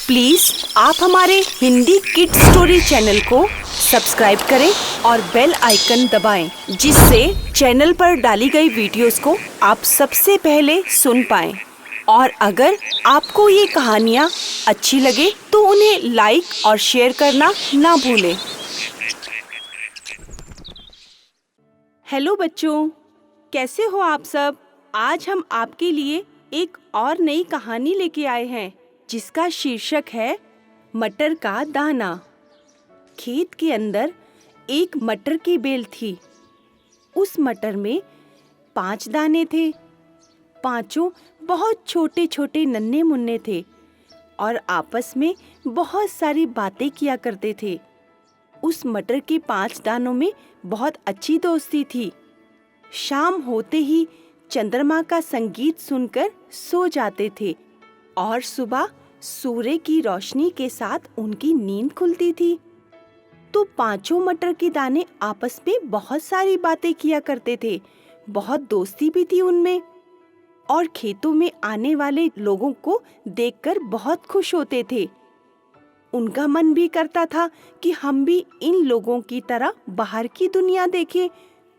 Please आप हमारे Hindi kid story channel को सब्सक्राइब करें और बेल आइकन दबाएं, जिससे चैनल पर डाली गई वीडियोस को आप सबसे पहले सुन पाएं। और अगर आपको ये कहानियाँ अच्छी लगे तो उन्हें लाइक और शेयर करना ना भूलें। हेलो बच्चों, कैसे हो आप सब? आज हम आपके लिए एक और नई कहानी लेके आए हैं जिसका शीर्षक है मटर का दाना। खेत के अंदर एक मटर की बेल थी। उस मटर में 5 दाने थे। पांचों बहुत छोटे छोटे नन्हे मुन्ने थे और आपस में बहुत सारी बातें किया करते थे। उस मटर के 5 दानों में बहुत अच्छी दोस्ती थी। शाम होते ही चंद्रमा का संगीत सुनकर सो जाते थे और सुबह सूर्य की रोशनी के साथ उनकी नींद खुलती थी। तो पांचों मटर के दाने आपस में बहुत सारी बातें किया करते थे। बहुत दोस्ती भी थी उनमें और खेतों में आने वाले लोगों को देखकर बहुत खुश होते थे। उनका मन भी करता था कि हम भी इन लोगों की तरह बाहर की दुनिया देखें।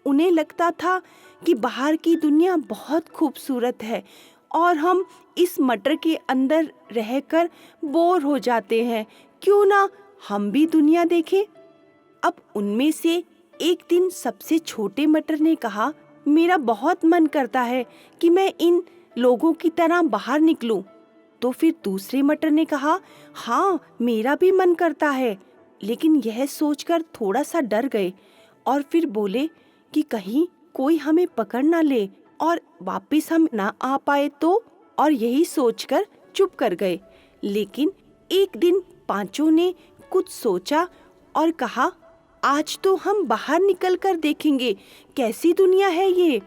उन्हें लगता था कि बाहर की दुनिया बहुत खूबसूरत है और हम इस मटर के अंदर रहकर बोर हो जाते हैं। क्यों ना हम भी दुनिया देखें? अब उनमें से एक दिन सबसे छोटे मटर ने कहा, मेरा बहुत मन करता है कि मैं इन लोगों की तरह बाहर निकलूं। तो फिर दूसरे मटर ने कहा, हाँ मेरा भी मन करता है। लेकिन यह सोचकर थोड़ा सा डर गए और फिर बोले कि कहीं कोई हमें पकड़ ना ले और वापस हम ना आ पाए तो, और यही सोचकर चुप कर गए। लेकिन एक दिन पांचों ने कुछ सोचा और कहा, आज तो हम बाहर निकल कर देखेंगे कैसी दुनिया है ये,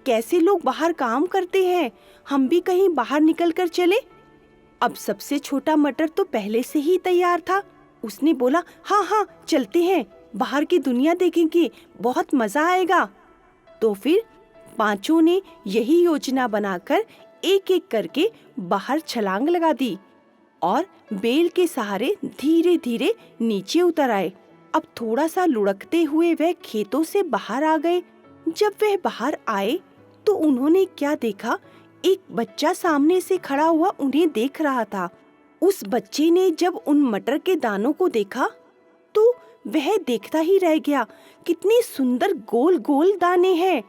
कैसे लोग बाहर काम करते हैं। हम भी कहीं बाहर निकल कर चले। अब सबसे छोटा मटर तो पहले से ही तैयार था। उसने बोला, हाँ हाँ चलते हैं, बाहर की दुनिया देखेंगे, बहुत मजा आएगा। तो फिर पांचों ने यही योजना बनाकर एक एक करके बाहर छलांग लगा दी और बेल के सहारे धीरे धीरे नीचे उतर आए। अब थोड़ा सा लुढ़कते हुए वह खेतों से बाहर आ गए। जब वह बाहर आए तो उन्होंने क्या देखा, एक बच्चा सामने से खड़ा हुआ उन्हें देख रहा था। उस बच्चे ने जब उन मटर के दानों को देखा तो वह देखता ही रह गया। कितनी सुंदर गोल गोल दाने हैं,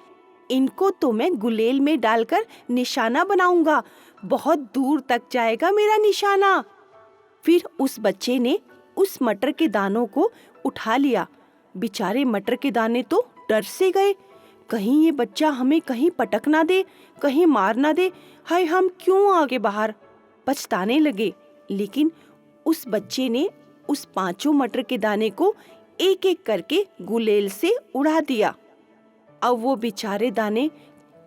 इनको तो मैं गुलेल में डालकर निशाना बनाऊंगा, बहुत दूर तक जाएगा मेरा निशाना। फिर उस बच्चे ने उस मटर के दानों को उठा लिया। बेचारे मटर के दाने तो डर से गए, कहीं ये बच्चा हमें कहीं पटक ना दे, कहीं मार ना दे, हाय हम क्यों आगे बाहर, पछताने लगे। लेकिन उस बच्चे ने उस पांचों मटर के दाने को एक एक करके गुलेल से उड़ा दिया। अब वो बेचारे दाने,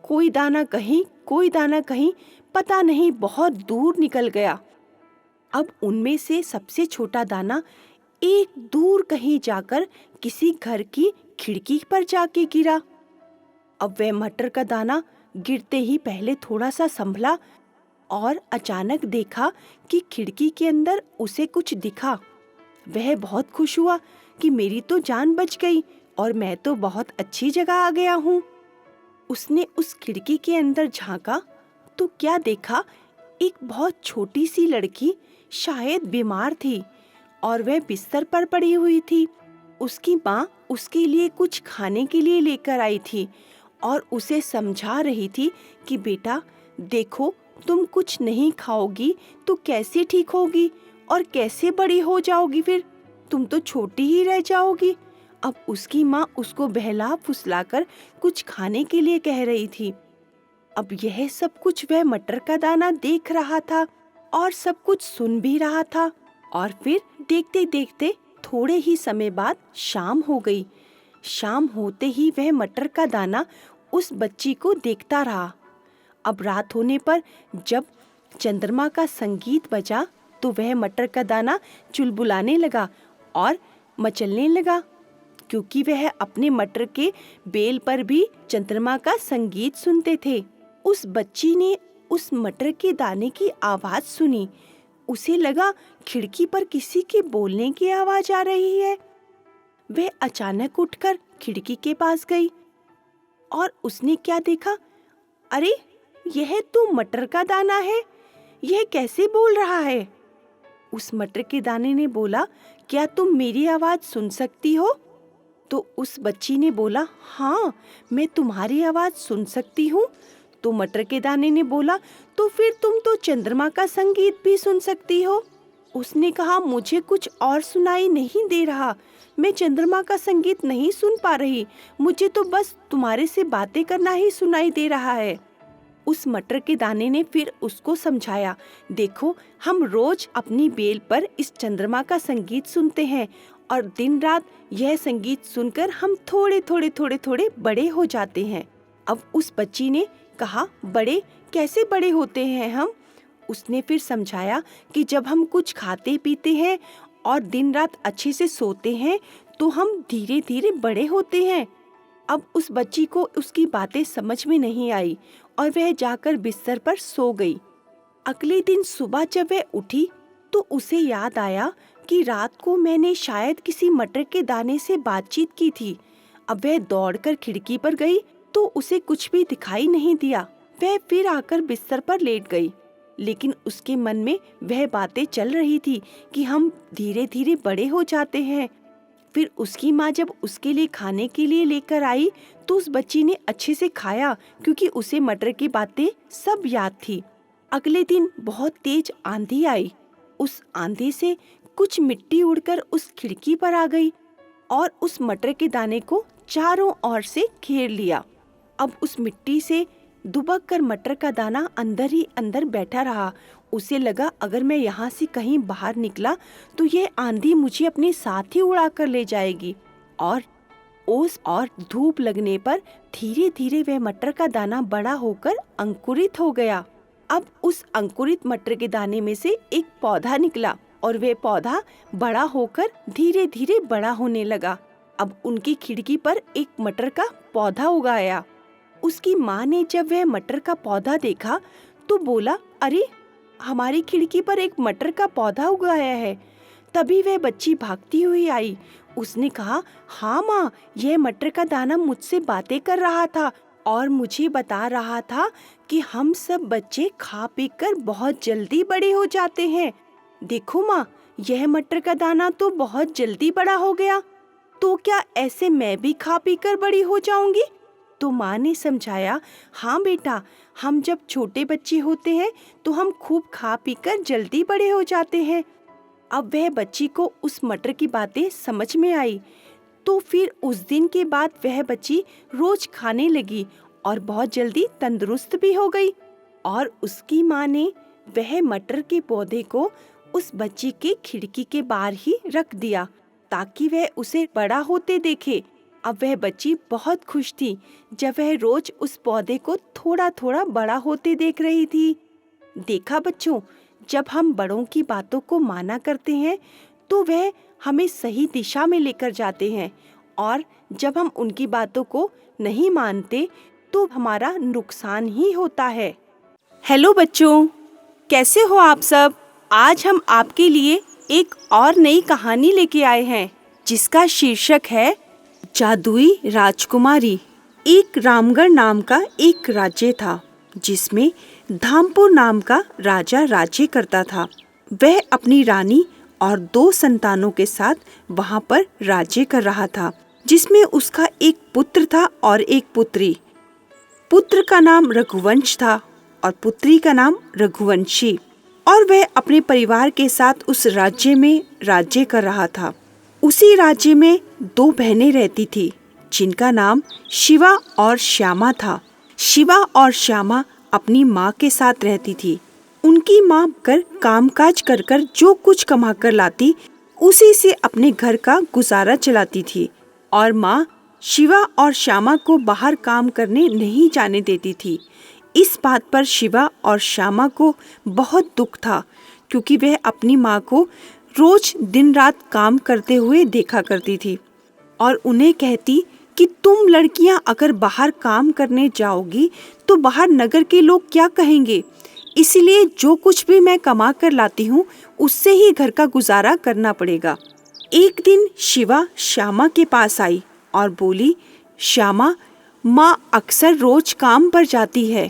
कोई दाना कहीं कोई दाना कहीं, पता नहीं बहुत दूर निकल गया। अब उनमें से सबसे छोटा दाना एक दूर कहीं जाकर किसी घर की खिड़की पर जाके गिरा। अब वह मटर का दाना गिरते ही पहले थोड़ा सा संभला और अचानक देखा कि खिड़की के अंदर उसे कुछ दिखा। वह बहुत खुश हुआ कि मेरी तो जान बच गई और मैं तो बहुत अच्छी जगह आ गया हूँ। उसने उस खिड़की के अंदर झांका तो क्या देखा, एक बहुत छोटी सी लड़की शायद बीमार थी और वह बिस्तर पर पड़ी हुई थी। उसकी माँ उसके लिए कुछ खाने के लिए लेकर आई थी और उसे समझा रही थी कि बेटा देखो, तुम कुछ नहीं खाओगी तो कैसे ठीक होगी और कैसे बड़ी हो जाओगी, फिर तुम तो छोटी ही रह जाओगी। अब उसकी माँ उसको बहला फुसलाकर कुछ खाने के लिए कह रही थी। अब यह सब कुछ वह मटर का दाना देख रहा था और सब कुछ सुन भी रहा था। और फिर देखते देखते थोड़े ही समय बाद शाम हो गई। शाम होते ही वह मटर का दाना उस बच्ची को देखता रहा। अब रात होने पर जब चंद्रमा का संगीत बजा तो वह मटर का दाना चुलबुलाने लगा और मचलने लगा, क्योंकि वह अपने मटर के बेल पर भी चंद्रमा का संगीत सुनते थे। उस बच्ची ने उस मटर के दाने की आवाज सुनी उसे लगा खिड़की पर किसी के बोलने की आवाज आ रही है। वह अचानक उठकर खिड़की के पास गई और उसने क्या देखा? अरे, यह तो मटर का दाना है। यह कैसे बोल रहा है? उस मटर के दाने ने बोला, क्या तुम मेरी आवाज सुन सकती हो? तो उस बच्ची ने बोला, हाँ, मैं तुम्हारी आवाज सुन सकती हूँ। तो मटर के दाने ने बोला, तो फिर तुम तो चंद्रमा का संगीत भी सुन सकती हो। उसने कहा, मुझे कुछ और सुनाई नहीं दे रहा। मैं चंद्रमा का संगीत नहीं सुन पा रही। मुझे तो बस तुम्हारे से बातें करना ही सुनाई दे रहा है। उस मटर के दाने ने फिर उसको समझाया, देखो, हम रोज अपनी बेल पर इस चंद्रमा का संगीत सुनते हैं और दिन रात यह संगीत सुनकर हम थोड़े थोड़े थोड़े थोड़े बड़े हो जाते हैं। अब उस बच्ची ने कहा, बड़े कैसे बड़े होते हैं हम? उसने फिर समझाया कि जब हम कुछ खाते पीते हैं और दिन रात अच्छे से सोते हैं तो हम धीरे धीरे बड़े होते हैं। अब उस बच्ची को उसकी बातें समझ में नहीं आई और वह जाकर बिस्तर पर सो गई। अगले दिन सुबह जब वह उठी तो उसे याद आया कि रात को मैंने शायद किसी मटर के दाने से बातचीत की थी। अब वह दौड़कर खिड़की पर गई तो उसे कुछ भी दिखाई नहीं दिया। वह फिर आकर बिस्तर पर लेट गई, लेकिन उसके मन में वह बातें चल रही थी कि हम धीरे धीरे बड़े हो जाते हैं। फिर उसकी माँ जब उसके लिए खाने के लिए लेकर आई तो उस बच्ची ने अच्छे से खाया क्योंकि उसे मटर की बातें सब याद थी। अगले दिन बहुत तेज आंधी आई। उस आंधी से कुछ मिट्टी उड़कर उस खिड़की पर आ गई और उस मटर के दाने को चारों ओर से घेर लिया। अब उस मिट्टी से दुबक कर मटर का दाना अंदर ही अंदर बैठा रहा। उसे लगा, अगर मैं यहाँ से कहीं बाहर निकला तो यह आंधी मुझे अपने साथ ही उड़ा कर ले जाएगी। और ओस और धूप लगने पर धीरे धीरे वह मटर का दाना बड़ा होकर अंकुरित हो गया। अब उस अंकुरित मटर के दाने में से एक पौधा निकला और वह पौधा बड़ा होकर धीरे धीरे बड़ा होने लगा। अब उनकी खिड़की पर एक मटर का पौधा उगाया। उसकी माँ ने जब वह मटर का पौधा देखा तो बोला, अरे, हमारी खिड़की पर एक मटर का पौधा उगाया है। तभी वह बच्ची भागती हुई आई। उसने कहा, हाँ माँ, यह मटर का दाना मुझसे बातें कर रहा था और मुझे बता रहा था कि हम सब बच्चे खा पी कर बहुत जल्दी बड़े हो जाते हैं। देखो माँ, यह मटर का दाना तो बहुत जल्दी बड़ा हो गया। तो क्या ऐसे मैं भी खा पी कर बड़ी हो जाऊंगी? तो माँ ने समझाया, हाँ बेटा, हम जब छोटे बच्चे होते हैं तो हम खूब खा पी कर जल्दी बड़े हो जाते हैं। अब वह बच्ची को उस मटर की बातें समझ में आई। तो फिर उस दिन के बाद वह बच्ची रोज खाने लगी और बहुत जल्दी तंदुरुस्त भी हो गई। और उसकी माँ ने वह मटर के पौधे को उस बच्ची के खिड़की के बाहर ही रख दिया ताकि वह उसे बड़ा होते देखे। अब वह बच्ची बहुत खुश थी जब वह रोज उस पौधे को थोड़ा थोड़ा बड़ा होते देख रही थी। देखा बच्चों, जब हम बड़ों की बातों को माना करते हैं तो वह हमें सही दिशा में लेकर जाते हैं, और जब हम उनकी बातों को नहीं मानते तो हमारा नुकसान ही होता है। हेलो बच्चों, कैसे हो आप सब? आज हम आपके लिए एक और नई कहानी लेके आए हैं जिसका शीर्षक है जादुई राजकुमारी। एक रामगढ़ नाम का एक राज्य था जिसमें धामपुर नाम का राजा राज्य करता था। वह अपनी रानी और 2 संतानों के साथ वहां पर राज्य कर रहा था, जिसमें उसका एक पुत्र था और एक पुत्री। पुत्र का नाम रघुवंश था और पुत्री का नाम रघुवंशी, और वह अपने परिवार के साथ उस राज्य में राज्य कर रहा था। उसी राज्य में 2 बहनें रहती थी जिनका नाम शिवा और श्यामा था। शिवा और श्यामा अपनी माँ के साथ रहती थी। उनकी माँ कर कामकाज कर कर जो कुछ कमा कर लाती उसी से अपने घर का गुजारा चलाती थी, और माँ शिवा और श्यामा को बाहर काम करने नहीं जाने देती थी। इस बात पर शिवा और श्यामा को बहुत दुख था क्योंकि वह अपनी माँ को रोज दिन रात काम करते हुए देखा करती थी और उन्हें कहती कि तुम लड़कियां अगर बाहर काम करने जाओगी तो बाहर नगर के लोग क्या कहेंगे। इसलिए जो कुछ भी मैं कमा कर लाती हूँ उससे ही घर का गुजारा करना पड़ेगा। एक दिन शिवा श्यामा के पास आई और बोली, श्यामा, माँ अक्सर रोज काम पर जाती है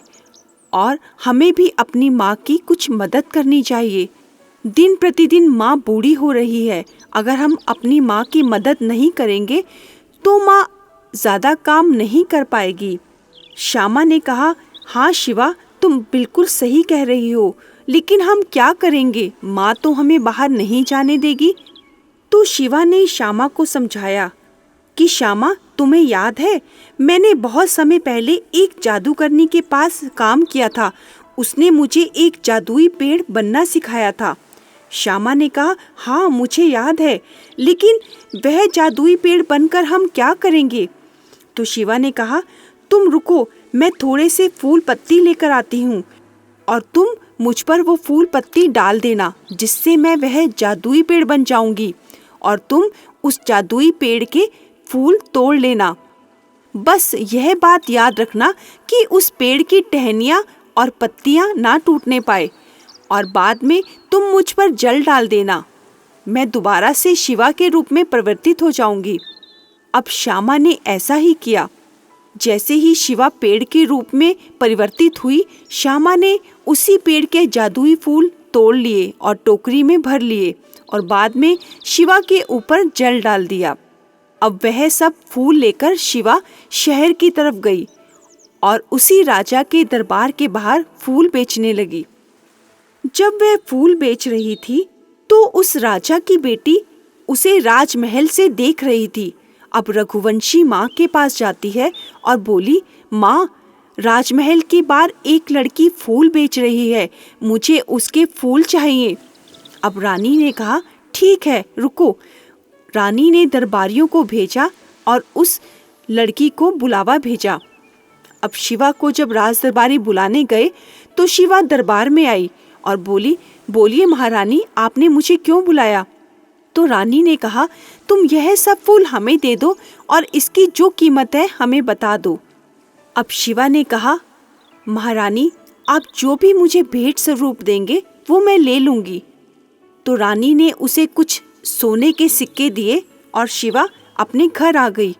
और हमें भी अपनी माँ की कुछ मदद करनी चाहिए। दिन प्रतिदिन माँ बूढ़ी हो रही है। अगर हम अपनी माँ की मदद नहीं करेंगे तो माँ ज़्यादा काम नहीं कर पाएगी। श्यामा ने कहा, हाँ शिवा, तुम बिल्कुल सही कह रही हो, लेकिन हम क्या करेंगे? माँ तो हमें बाहर नहीं जाने देगी। तो शिवा ने श्यामा को समझाया कि श्यामा, तुम्हें याद है, मैंने बहुत समय पहले एक जादूगरनी के पास काम किया था। उसने मुझे एक जादुई पेड़ बनना सिखाया था। श्यामा ने कहा, हाँ मुझे याद है, लेकिन वह जादुई पेड़ बनकर हम क्या करेंगे? तो शिवा ने कहा, तुम रुको, मैं थोड़े से फूल पत्ती लेकर आती हूँ और तुम मुझ पर वो फूल पत्ती डाल देना, जिससे मैं वह जादुई पेड़ बन जाऊंगी और तुम उस जादुई पेड़ के फूल तोड़ लेना। बस यह बात याद रखना कि उस पेड़ की टहनियाँ और पत्तियाँ ना टूटने पाए और बाद में तुम मुझ पर जल डाल देना। मैं दोबारा से शिवा के रूप में परिवर्तित हो जाऊंगी। अब श्यामा ने ऐसा ही किया। जैसे ही शिवा पेड़ के रूप में परिवर्तित हुई, श्यामा ने उसी पेड़ के जादुई फूल तोड़ लिए और टोकरी में भर लिए और बाद में शिवा के ऊपर जल डाल दिया। अब वह सब फूल लेकर शिवा शहर की तरफ गई और उसी राजा के दरबार के बाहर फूल बेचने लगी। जब वह फूल बेच रही थी तो उस राजा की बेटी उसे राजमहल से देख रही थी। अब रघुवंशी माँ के पास जाती है और बोली, माँ, राजमहल के बाहर एक लड़की फूल बेच रही है, मुझे उसके फूल चाहिए। अब रानी ने कहा, ठीक है, रुको। रानी ने दरबारियों को भेजा और उस लड़की को बुलावा भेजा। अब शिवा को जब राज दरबारी बुलाने गए तो शिवा दरबार में आई और बोली, बोलिए महारानी, आपने मुझे क्यों बुलाया? तो रानी ने कहा, तुम यह सब फूल हमें दे दो और इसकी जो कीमत है हमें बता दो। अब शिवा ने कहा, महारानी, आप जो भी मुझे भेंट स्वरूप देंगे वो मैं ले लूंगी। तो रानी ने उसे कुछ सोने के सिक्के दिए और शिवा अपने घर आ गई।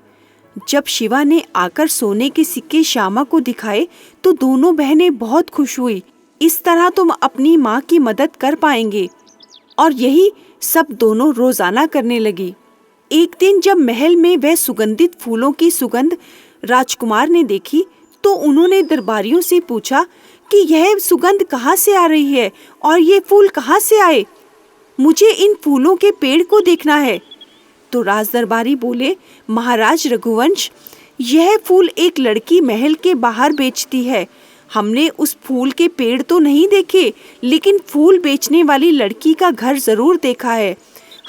जब शिवा ने आकर सोने के सिक्के श्यामा को दिखाए तो दोनों बहनें बहुत खुश हुई। इस तरह तुम अपनी माँ की मदद कर पाएंगे। और यही सब दोनों रोजाना करने लगी। एक दिन जब महल में वह सुगंधित फूलों की सुगंध राजकुमार ने देखी तो उन्होंने दरबारियों से पूछा कि यह सुगंध कहाँ से आ रही है और ये फूल कहाँ से आए? मुझे इन फूलों के पेड़ को देखना है। तो राज दरबारी बोले, महाराज रघुवंश, यह फूल एक लड़की महल के बाहर बेचती है। हमने उस फूल के पेड़ तो नहीं देखे, लेकिन फूल बेचने वाली लड़की का घर जरूर देखा है।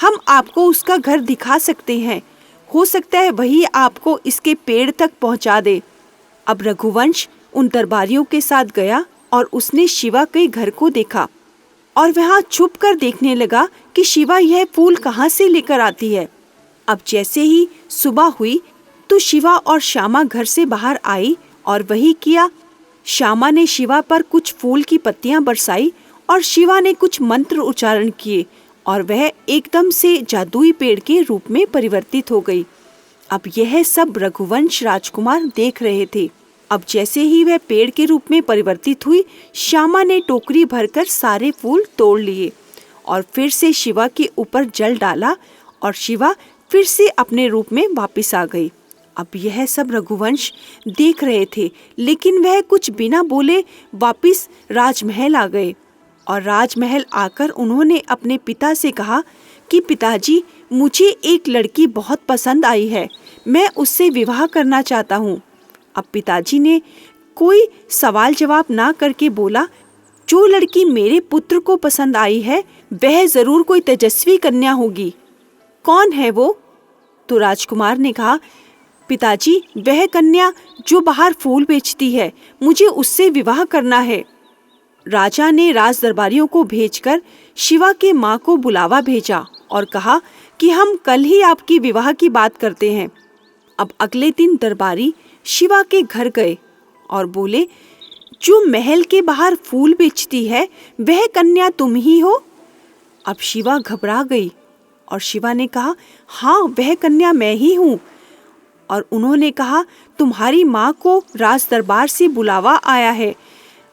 हम आपको उसका घर दिखा सकते हैं। हो सकता है वही आपको इसके पेड़ तक पहुंचा दे। अब रघुवंश उन दरबारियों के साथ गया और उसने शिवा के घर को देखा और वहाँ छुप कर देखने लगा कि शिवा यह फूल कहाँ से लेकर आती है। अब जैसे ही सुबह हुई तो शिवा और श्यामा घर से बाहर आई और वही किया। श्यामा ने शिवा पर कुछ फूल की पत्तियां बरसाई और शिवा ने कुछ मंत्र उच्चारण किए और वह एकदम से जादुई पेड़ के रूप में परिवर्तित हो गई। अब यह सब रघुवंश राजकुमार देख रहे थे। अब जैसे ही वह पेड़ के रूप में परिवर्तित हुई, श्यामा ने टोकरी भरकर सारे फूल तोड़ लिए और फिर से शिवा के ऊपर जल डाला और शिवा फिर से अपने रूप में वापस आ गई। अब यह सब रघुवंश देख रहे थे, लेकिन वह कुछ बिना बोले वापस राजमहल आ गए और राजमहल आकर उन्होंने अपने पिता से कहा कि पिताजी, मुझे एक लड़की बहुत पसंद आई है, मैं उससे विवाह करना चाहता हूँ। अब पिताजी ने कोई सवाल जवाब ना करके बोला, जो लड़की मेरे पुत्र को पसंद आई है वह जरूर कोई तेजस्वी कन्या होगी। कौन है वो? तो राजकुमार ने कहा, पिताजी, वह कन्या जो बाहर फूल बेचती है, मुझे उससे विवाह करना है। राजा ने राज दरबारियों को भेजकर शिवा के माँ को बुलावा भेजा और कहा कि हम कल ही आपकी विवाह की बात करते हैं। अब अगले दिन दरबारी शिवा के घर गए और बोले, जो महल के बाहर फूल बेचती है वह कन्या तुम ही हो? अब शिवा घबरा गई और शिवा ने कहा, हाँ वह कन्या मैं ही हूँ। और उन्होंने कहा, तुम्हारी माँ को राज दरबार से बुलावा आया है।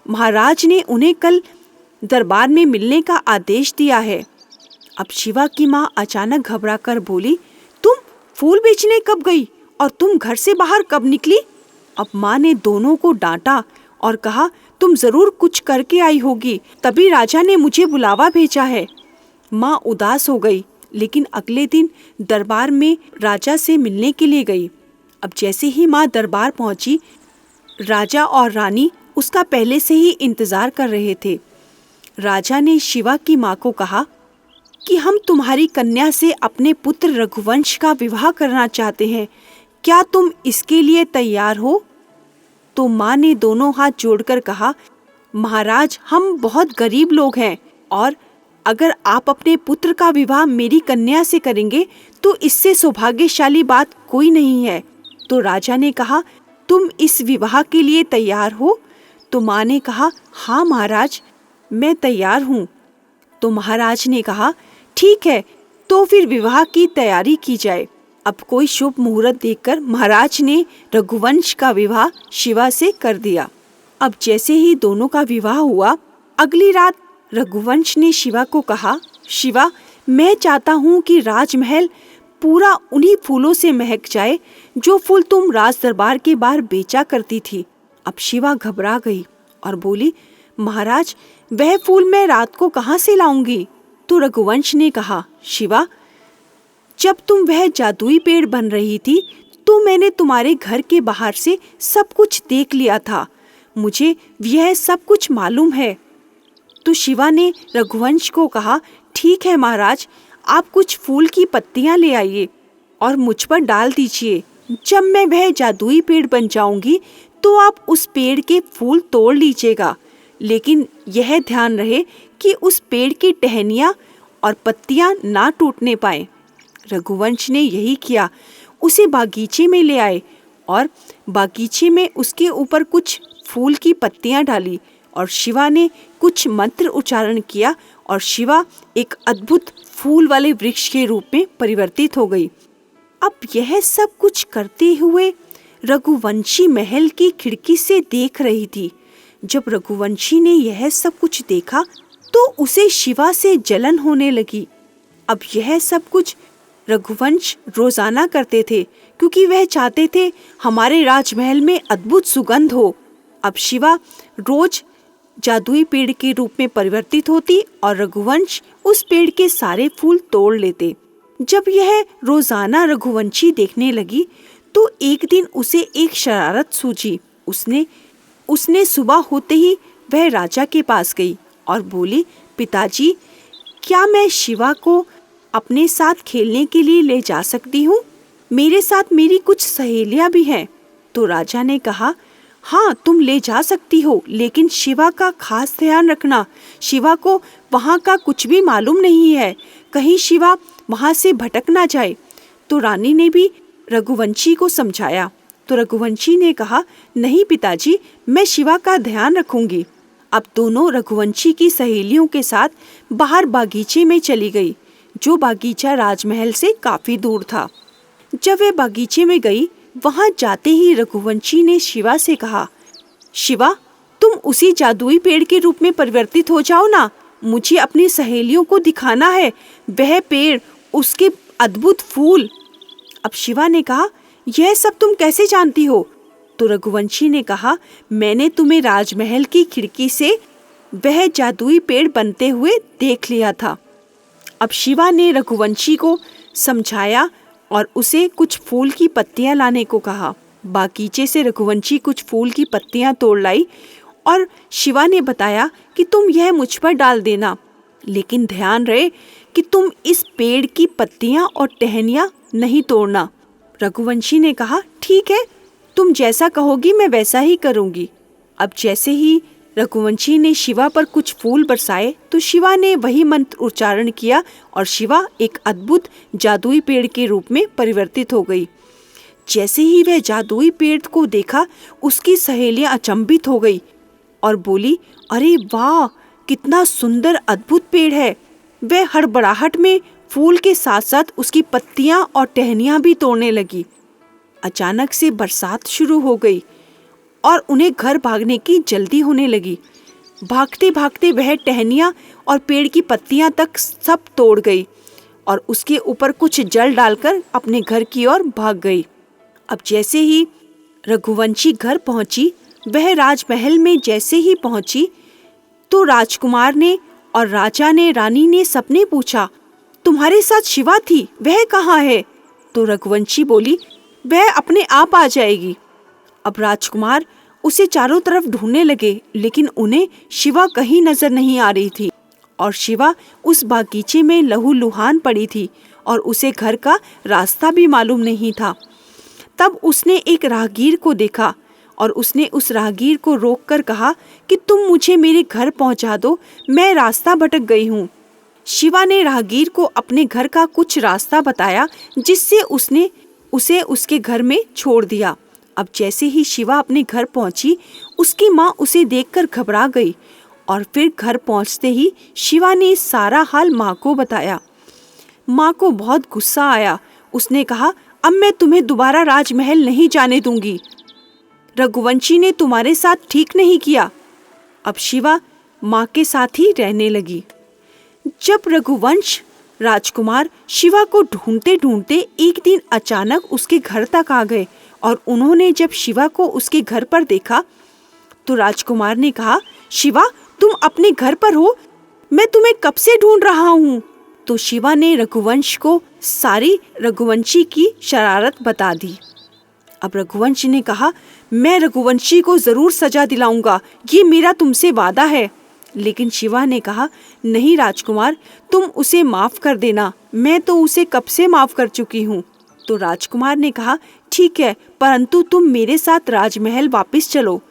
महाराज ने उन्हें कल दरबार में मिलने का आदेश दिया है। अब शिवा की माँ अचानक घबरा कर बोली, तुम फूल बेचने कब गई और तुम घर से बाहर कब निकली? अब माँ ने दोनों को डांटा और कहा, तुम जरूर कुछ करके आई होगी, तभी राजा ने मुझे बुलावा भेजा है। माँ उदास हो गई, लेकिन अगले दिन दरबार में राजा से मिलने के लिए गई। अब जैसे ही माँ दरबार पहुंची, राजा और रानी उसका पहले से ही इंतजार कर रहे थे। राजा ने शिवा की माँ को कहा कि हम तुम्हारी कन्या से अपने पुत्र रघुवंश का विवाह करना चाहते हैं, क्या तुम इसके लिए तैयार हो? तो माँ ने दोनों हाथ जोड़कर कहा, महाराज हम बहुत गरीब लोग हैं और अगर आप अपने पुत्र का विवाह मेरी कन्या से करेंगे तो इससे सौभाग्यशाली बात कोई नहीं है। तो राजा ने कहा, तुम इस विवाह के लिए तैयार हो? तो माँ ने कहा, हाँ महाराज मैं तैयार हूँ। तो महाराज ने कहा, ठीक है तो फिर विवाह की तैयारी की जाए। अब कोई शुभ मुहूर्त देखकर महाराज ने रघुवंश का विवाह शिवा से कर दिया। अब जैसे ही दोनों का विवाह हुआ, अगली रात रघुवंश ने शिवा को कहा, शिवा मैं चाहता हूँ कि राजमहल पूरा उन्हीं फूलों से महक जाए जो फूल तुम राज दरबार के बाहर बेचा करती थी। अब शिवा घबरा गई और बोली, महाराज वह फूल मैं रात को कहाँ से लाऊंगी? तो रघुवंश ने कहा, शिवा जब तुम वह जादुई पेड़ बन रही थी तो मैंने तुम्हारे घर के बाहर से सब कुछ देख लिया था, मुझे यह सब कुछ मालूम है। तो शिवा ने रघुवंश को कहा, ठीक है महाराज आप कुछ फूल की पत्तियां ले आइए और मुझ पर डाल दीजिए। जब मैं वह जादुई पेड़ बन जाऊंगी तो आप उस पेड़ के फूल तोड़ लीजिएगा, लेकिन यह ध्यान रहे कि उस पेड़ की टहनियाँ और पत्तियां ना टूटने पाए। रघुवंश ने यही किया, उसे बागीचे में ले आए और बागीचे में उसके ऊपर कुछ फूल की पत्तियां डाली और शिवा ने कुछ मंत्र उच्चारण किया और शिवा एक अद्भुत फूल वाले वृक्ष के रूप में परिवर्तित हो गई। अब यह सब कुछ करते हुए रघुवंशी महल की खिड़की से देख रही थी। जब रघुवंशी ने यह सब कुछ देखा तो उसे शिवा से जलन होने लगी। अब यह सब कुछ रघुवंश रोजाना करते थे क्योंकि वह चाहते थे हमारे राजमहल में अद्भुत सुगंध हो। अब शिवा रोज जादुई पेड़ के रूप में परिवर्तित होती और रघुवंश उस पेड़ के सारे फूल तोड़ लेते। जब यह रोजाना रघुवंशी देखने लगी तो एक दिन उसे एक शरारत सूझी। उसने सुबह होते ही वह राजा के पास गई और बोली, पिताजी क्या मैं शिवा को अपने साथ खेलने के लिए ले जा सकती हूँ? मेरे साथ मेरी कुछ सहेलियाँ भी हैं। तो राजा ने कहा, हाँ तुम ले जा सकती हो, लेकिन शिवा का खास ध्यान रखना। शिवा को वहाँ का कुछ भी मालूम नहीं है, कहीं शिवा वहाँ से भटक ना जाए। तो रानी ने भी रघुवंशी को समझाया। तो रघुवंशी ने कहा, नहीं पिताजी मैं शिवा का ध्यान रखूंगी। अब दोनों रघुवंशी की सहेलियों के साथ बाहर बागीचे में चली गई, जो बागीचा राजमहल से काफी दूर था। जब वे बागीचे में गई, वहां जाते ही रघुवंशी ने शिवा से कहा, शिवा तुम उसी जादुई पेड़ के रूप में परिवर्तित हो जाओ ना, मुझे अपनी सहेलियों को दिखाना है वह पेड़, उसके अद्भुत फूल। अब शिवा ने कहा, यह सब तुम कैसे जानती हो? तो रघुवंशी ने कहा, मैंने तुम्हें राजमहल की खिड़की से वह जादुई पेड़ बनते हुए देख लिया था। अब शिवा ने रघुवंशी को समझाया और उसे कुछ फूल की पत्तियां लाने को कहा। बागीचे से रघुवंशी कुछ फूल की पत्तियां तोड़ लाई और शिवा ने बताया कि तुम यह मुझ पर डाल देना, लेकिन ध्यान रहे कि तुम इस पेड़ की पत्तियां और टहनियां नहीं तोड़ना। रघुवंशी ने कहा, ठीक है तुम जैसा कहोगी मैं वैसा ही करूंगी। अब जैसे ही रघुवंशी ने शिवा पर कुछ फूल बरसाए तो शिवा ने वही मंत्र उच्चारण किया और शिवा एक अद्भुत जादुई पेड़ के रूप में परिवर्तित हो गई। जैसे ही वह जादुई पेड़ को देखा, उसकी सहेलियां अचंभित हो गई और बोली, अरे वाह, कितना सुंदर अद्भुत पेड़ है। वह हड़बड़ाहट में फूल के साथ साथ उसकी पत्तियां और टहनियां भी तोड़ने लगी। अचानक से बरसात शुरू हो गई और उन्हें घर भागने की जल्दी होने लगी। भागते भागते वह टहनियां और पेड़ की पत्तियां तक सब तोड़ गई और उसके ऊपर कुछ जल डालकर अपने घर की ओर भाग गई। अब जैसे ही रघुवंशी घर पहुंची, वह राजमहल में जैसे ही पहुंची तो राजकुमार ने और राजा ने रानी ने सबने पूछा, तुम्हारे साथ शिवा थी, वह कहाँ है? तो रघुवंशी बोली, वह अपने आप आ जाएगी। अब राजकुमार उसे चारों तरफ ढूंढने लगे, लेकिन उन्हें शिवा कहीं नजर नहीं आ रही थी और शिवा उस बागीचे में लहूलुहान पड़ी थी और उसे घर का रास्ता भी मालूम नहीं था। तब उसने एक राहगीर को देखा और उसने उस राहगीर को रोककर कहा कि तुम मुझे मेरे घर पहुंचा दो, मैं रास्ता भटक गई हूँ। शिवा ने राहगीर को अपने घर का कुछ रास्ता बताया, जिससे उसने उसे उसके घर में छोड़ दिया। अब जैसे ही शिवा अपने घर पहुंची, उसकी माँ उसे देखकर घबरा गई और फिर घर पहुंचते ही शिवा ने सारा हाल माँ को बताया। माँ को बहुत गुस्सा आया। उसने कहा, अब मैं तुम्हें दोबारा राजमहल नहीं जाने दूंगी। रघुवंशी ने तुम्हारे साथ ठीक नहीं किया। अब शिवा माँ के साथ ही रहने लगी। जब रघुवंश राजकुमार शिवा को ढूंढते ढूंढते एक दिन अचानक उसके घर तक आ गए और उन्होंने जब शिवा को उसके घर पर देखा तो राजकुमार ने कहा, शिवा, तुम अपने घर पर हो? मैं तुम्हें कब से ढूंढ रहा हूँ। तो शिवा ने रघुवंश को सारी रघुवंशी की शरारत बता दी। अब रघुवंश ने कहा, मैं रघुवंशी को जरूर सजा दिलाऊंगा, ये मेरा तुमसे वादा है। लेकिन शिवा ने कहा, नहीं राजकुमार, तुम उसे माफ कर देना, मैं तो उसे कब से माफ कर चुकी हूँ। तो राजकुमार ने कहा, ठीक है, परंतु तुम मेरे साथ राजमहल वापस चलो।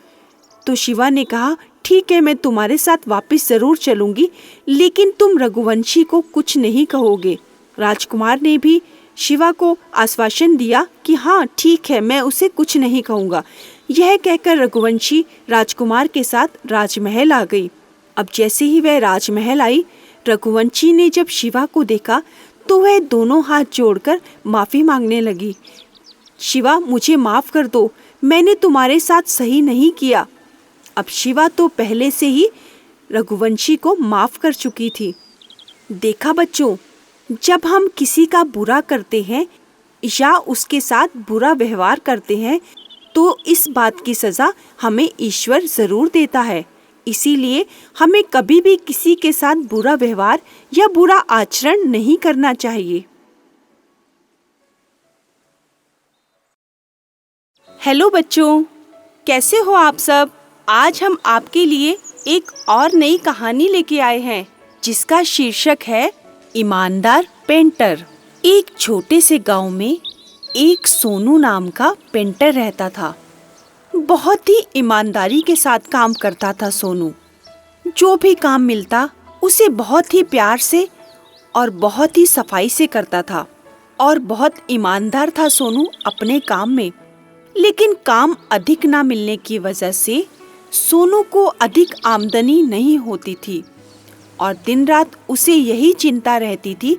तो शिवा ने कहा, ठीक है, मैं तुम्हारे साथ वापस जरूर चलूंगी, लेकिन तुम रघुवंशी को कुछ नहीं कहोगे। राजकुमार ने भी शिवा को आश्वासन दिया कि हाँ ठीक है, मैं उसे कुछ नहीं कहूँगा। यह कहकर रघुवंशी राजकुमार के साथ राजमहल आ गई। अब जैसे ही वह राजमहल आई, रघुवंशी ने जब शिवा को देखा तो वह दोनों हाथ जोड़कर माफ़ी मांगने लगी। शिवा, मुझे माफ़ कर दो, मैंने तुम्हारे साथ सही नहीं किया। अब शिवा तो पहले से ही रघुवंशी को माफ़ कर चुकी थी। देखा बच्चों, जब हम किसी का बुरा करते हैं या उसके साथ बुरा व्यवहार करते हैं तो इस बात की सज़ा हमें ईश्वर ज़रूर देता है। इसीलिए हमें कभी भी किसी के साथ बुरा व्यवहार या बुरा आचरण नहीं करना चाहिए। हेलो बच्चों, कैसे हो आप सब? आज हम आपके लिए एक और नई कहानी लेके आए हैं, जिसका शीर्षक है ईमानदार पेंटर। एक छोटे से गांव में एक सोनू नाम का पेंटर रहता था। बहुत ही ईमानदारी के साथ काम करता था सोनू। जो भी काम मिलता उसे बहुत ही प्यार से और बहुत ही सफाई से करता था और बहुत ईमानदार था सोनू अपने काम में। लेकिन काम अधिक ना मिलने की वजह से सोनू को अधिक आमदनी नहीं होती थी और दिन रात उसे यही चिंता रहती थी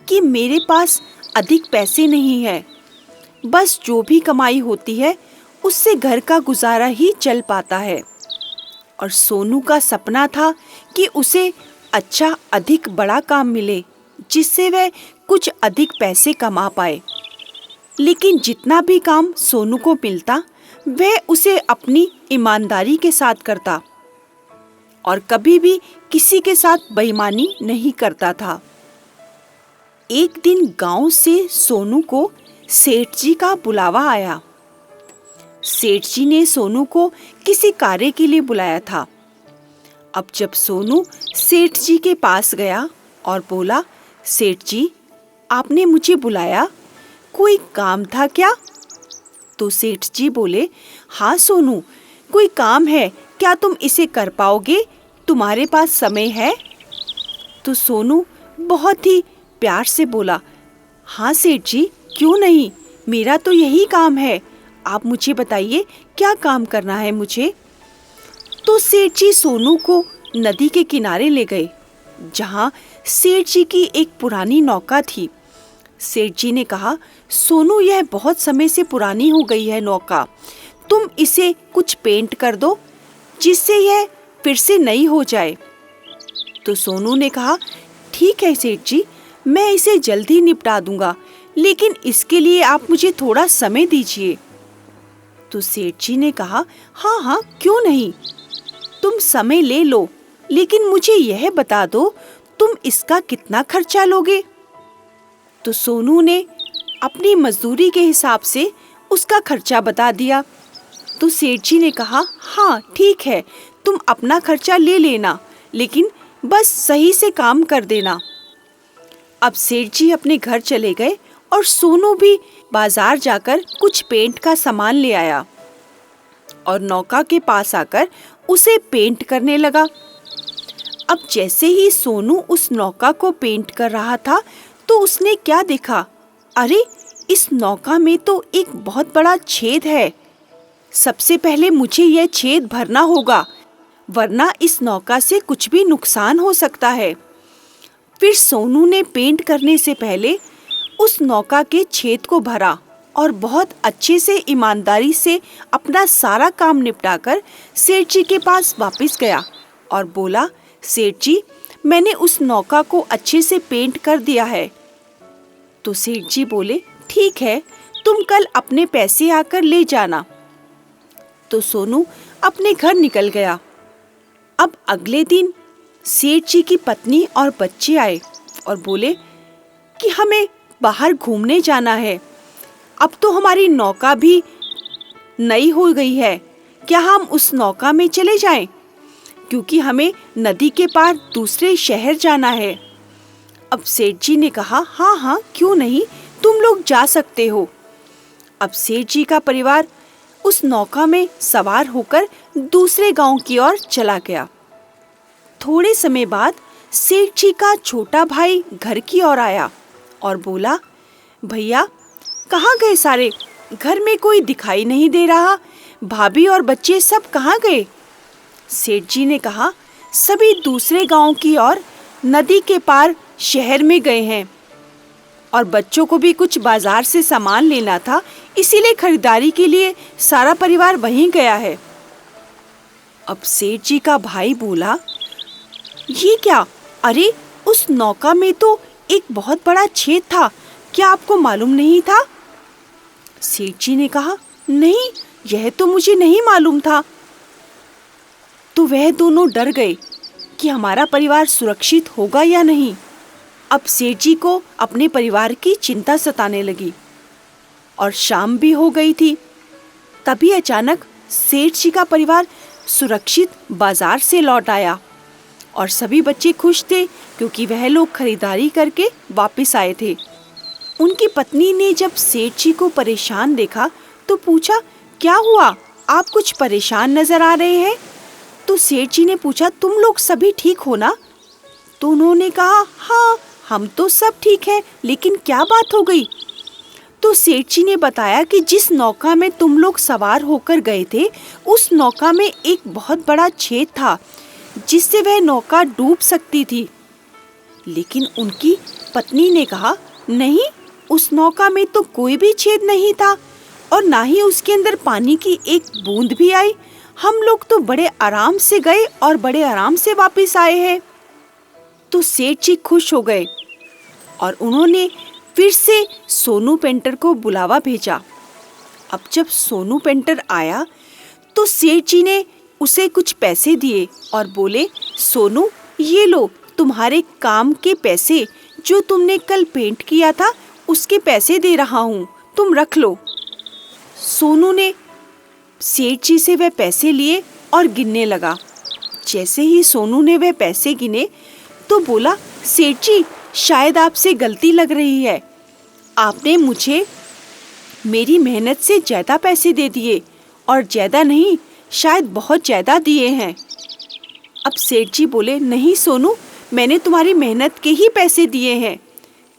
कि मेरे पास अधिक पैसे नहीं है, बस जो भी कमाई होती है उससे घर का गुजारा ही चल पाता है। और सोनू का सपना था कि उसे अच्छा अधिक बड़ा काम मिले, जिससे वह कुछ अधिक पैसे कमा पाए। लेकिन जितना भी काम सोनू को मिलता वह उसे अपनी ईमानदारी के साथ करता और कभी भी किसी के साथ बेईमानी नहीं करता था। एक दिन गांव से सोनू को सेठ जी का बुलावा आया। सेठ जी ने सोनू को किसी कार्य के लिए बुलाया था। अब जब सोनू सेठ जी के पास गया और बोला, सेठ जी, आपने मुझे बुलाया, कोई काम था क्या? तो सेठ जी बोले, हाँ सोनू, कोई काम है, क्या तुम इसे कर पाओगे? तुम्हारे पास समय है? तो सोनू बहुत ही प्यार से बोला, हाँ सेठ जी, क्यों नहीं, मेरा तो यही काम है, आप मुझे बताइए क्या काम करना है मुझे। तो सेठ जी सोनू को नदी के किनारे ले गए, जहाँ सेठ जी की एक पुरानी नौका थी। सेठ जी ने कहा, सोनू, यह बहुत समय से पुरानी हो गई है नौका, तुम इसे कुछ पेंट कर दो जिससे यह फिर से नई हो जाए। तो सोनू ने कहा, ठीक है सेठ जी, मैं इसे जल्दी निपटा दूंगा, लेकिन इसके लिए आप मुझे थोड़ा समय दीजिए। तो सेठ जी ने कहा, हाँ हाँ, क्यों नहीं, तुम समय ले लो, लेकिन मुझे यह बता दो तुम इसका कितना खर्चा लोगे। तो सोनू ने अपनी मजदूरी के हिसाब से उसका खर्चा बता दिया। तो सेठ जी ने कहा, हाँ ठीक है, तुम अपना खर्चा ले लेना, लेकिन बस सही से काम कर देना। अब सेठ जी अपने घर चले गए और सोनू भी बाजार जाकर कुछ पेंट का सामान ले आया और नौका के पास आकर उसे पेंट करने लगा। अब जैसे ही सोनू उस नौका को पेंट कर रहा था तो उसने क्या देखा, अरे इस नौका में तो एक बहुत बड़ा छेद है। सबसे पहले मुझे यह छेद भरना होगा, वरना इस नौका से कुछ भी नुकसान हो सकता है। फिर सोनू ने पेंट करने से पहले उस नौका के छेद को भरा और बहुत अच्छे से ईमानदारी से अपना सारा काम निपटाकर सेठ जी के पास वापस गया और बोला, सेठ जी, मैंने उस नौका को अच्छे से पेंट कर दिया है। तो सेठ जी बोले, ठीक है, तुम कल अपने पैसे आकर ले जाना। तो सोनू अपने घर निकल गया। अब अगले दिन सेठ जी की पत्नी और बच्चे आए और बोले कि हमें बाहर घूमने जाना है। अब तो हमारी नौका भी नई हो गई है, क्या हम उस नौका में चले जाएं? क्योंकि हमें नदी के पार दूसरे शहर जाना है। अब सेठ जी ने कहा, हाँ हाँ, क्यों नहीं, तुम लोग जा सकते हो। अब सेठ जी का परिवार उस नौका में सवार होकर दूसरे गांव की ओर चला गया। थोड़े समय बाद सेठ जी का छोटा भाई घर की ओर आया और बोला, भैया, कहाँ गए सारे? घर में कोई दिखाई नहीं दे रहा, भाभी और बच्चे सब कहाँ गए? सेठ जी ने कहा, सभी दूसरे गांव की ओर नदी के पार शहर में गए हैं और बच्चों को भी कुछ बाजार से सामान लेना था, इसीलिए खरीदारी के लिए सारा परिवार वहीं गया है। अब सेठ जी का भाई बोला, ये क्या? अरे उस नौका में तो एक बहुत बड़ा छेद था, क्या आपको मालूम नहीं था? सेठ जी ने कहा, नहीं, यह तो मुझे नहीं मालूम था। तो वह दोनों डर गए कि हमारा परिवार सुरक्षित होगा या नहीं। अब सेठ जी को अपने परिवार की चिंता सताने लगी और शाम भी हो गई थी। तभी अचानक सेठ जी का परिवार सुरक्षित बाजार से लौट आया और सभी बच्चे खुश थे क्योंकि वह लोग खरीदारी करके वापस आए थे। उनकी पत्नी ने जब सेठ जी को परेशान देखा तो पूछा, क्या हुआ, आप कुछ परेशान नजर आ रहे हैं? तो सेठ जी ने पूछा, तुम लोग सभी ठीक हो ना? तो उन्होंने कहा, हाँ, हम तो सब ठीक हैं, लेकिन क्या बात हो गई? तो सेठ जी ने बताया कि जिस नौका में तुम लोग सवार होकर गए थे, उस नौका में एक बहुत बड़ा छेद था जिससे वह नौका डूब सकती थी। लेकिन उनकी पत्नी ने कहा, नहीं, उस नौका में तो कोई भी छेद नहीं था और ना ही उसके अंदर पानी की एक बूंद भी आई। हम लोग तो बड़े आराम से गए और बड़े आराम से वापस आए हैं। तो सेठ जी खुश हो गए और उन्होंने फिर से सोनू पेंटर को बुलावा भेजा। अब जब सोनू पेंटर आया तो सेठ जी ने उसे कुछ पैसे दिए और बोले, सोनू, ये लो तुम्हारे काम के पैसे, जो तुमने कल पेंट किया था उसके पैसे दे रहा हूँ, तुम रख लो। सोनू ने सेठ जी से वह पैसे लिए और गिनने लगा। जैसे ही सोनू ने वह पैसे गिने तो बोला, सेठ जी, शायद आपसे गलती लग रही है, आपने मुझे मेरी मेहनत से ज़्यादा पैसे दे दिए और ज़्यादा नहीं, शायद बहुत ज़्यादा दिए हैं। अब सेठ जी बोले, नहीं सोनू, मैंने तुम्हारी मेहनत के ही पैसे दिए हैं।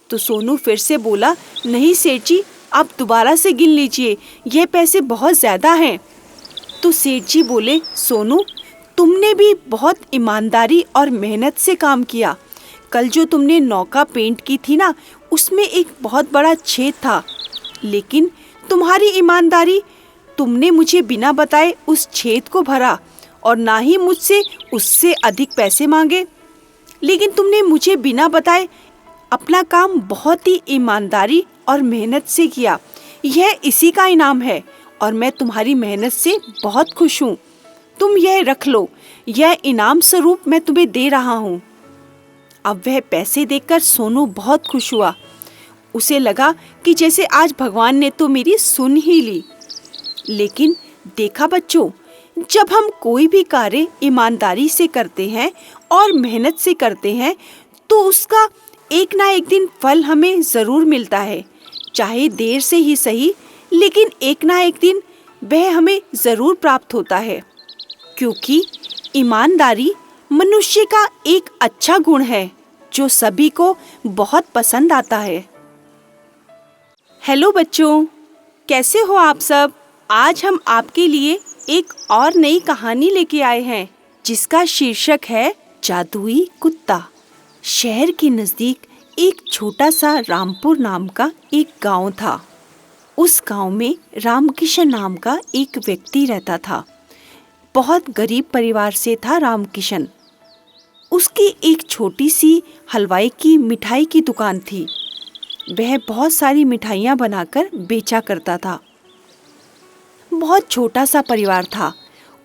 तो सोनू फिर से बोला, नहीं सेठ जी, आप दोबारा से गिन लीजिए, ये पैसे बहुत ज़्यादा हैं। तो सेठ जी बोले, सोनू, तुमने भी बहुत ईमानदारी और मेहनत से काम किया। कल जो तुमने नौका पेंट की थी ना, उसमें एक बहुत बड़ा छेद था, लेकिन तुम्हारी ईमानदारी, तुमने मुझे बिना बताए उस छेद को भरा और ना ही मुझसे उससे अधिक पैसे मांगे। लेकिन तुमने मुझे बिना बताए अपना काम बहुत ही ईमानदारी और मेहनत से किया। यह इसी का इनाम है और मैं तुम्हारी मेहनत से बहुत खुश हूँ। तुम यह रख लो, यह इनाम स्वरूप मैं तुम्हें दे रहा हूँ। अब वह पैसे देखकर सोनू बहुत खुश हुआ। उसे लगा कि जैसे आज भगवान ने तो मेरी सुन ही ली। लेकिन देखा बच्चों, जब हम कोई भी कार्य ईमानदारी से करते हैं और मेहनत से करते हैं तो उसका एक ना एक दिन फल हमें ज़रूर मिलता है। चाहे देर से ही सही, लेकिन एक ना एक दिन वह हमें ज़रूर प्राप्त होता है, क्योंकि ईमानदारी मनुष्य का एक अच्छा गुण है जो सभी को बहुत पसंद आता है। हेलो बच्चों, कैसे हो आप सब? आज हम आपके लिए एक और नई कहानी लेके आए हैं जिसका शीर्षक है जादुई कुत्ता। शहर के नज़दीक एक छोटा सा रामपुर नाम का एक गांव था। उस गांव में रामकिशन नाम का एक व्यक्ति रहता था। बहुत गरीब परिवार से था रामकिशन। उसकी एक छोटी सी हलवाई की मिठाई की दुकान थी। वह बहुत सारी मिठाइयाँ बनाकर बेचा करता था। बहुत छोटा सा परिवार था।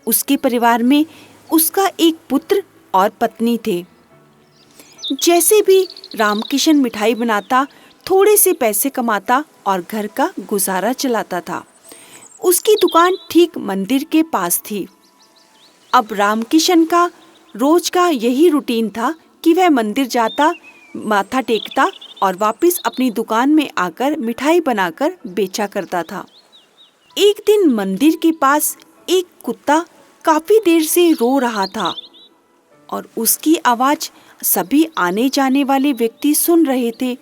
उसके परिवार में उसका एक पुत्र और पत्नी थे। जैसे भी रामकिशन मिठाई बनाता, थोड़े से पैसे कमाता और घर का गुजारा चलाता था। उसकी दुकान ठीक मंदिर के पास थी। अब रामकिशन का रोज का यही रूटीन था कि वह मंदिर जाता, माथा टेकता और वापस अपनी दुकान में आकर मिठाई बनाकर बेचा करता था। एक दिन मंदिर के पास एक कुत्ता काफी देर से रो रहा था और उसकी आवाज सभी आने जाने वाले व्यक्ति सुन रहे थे,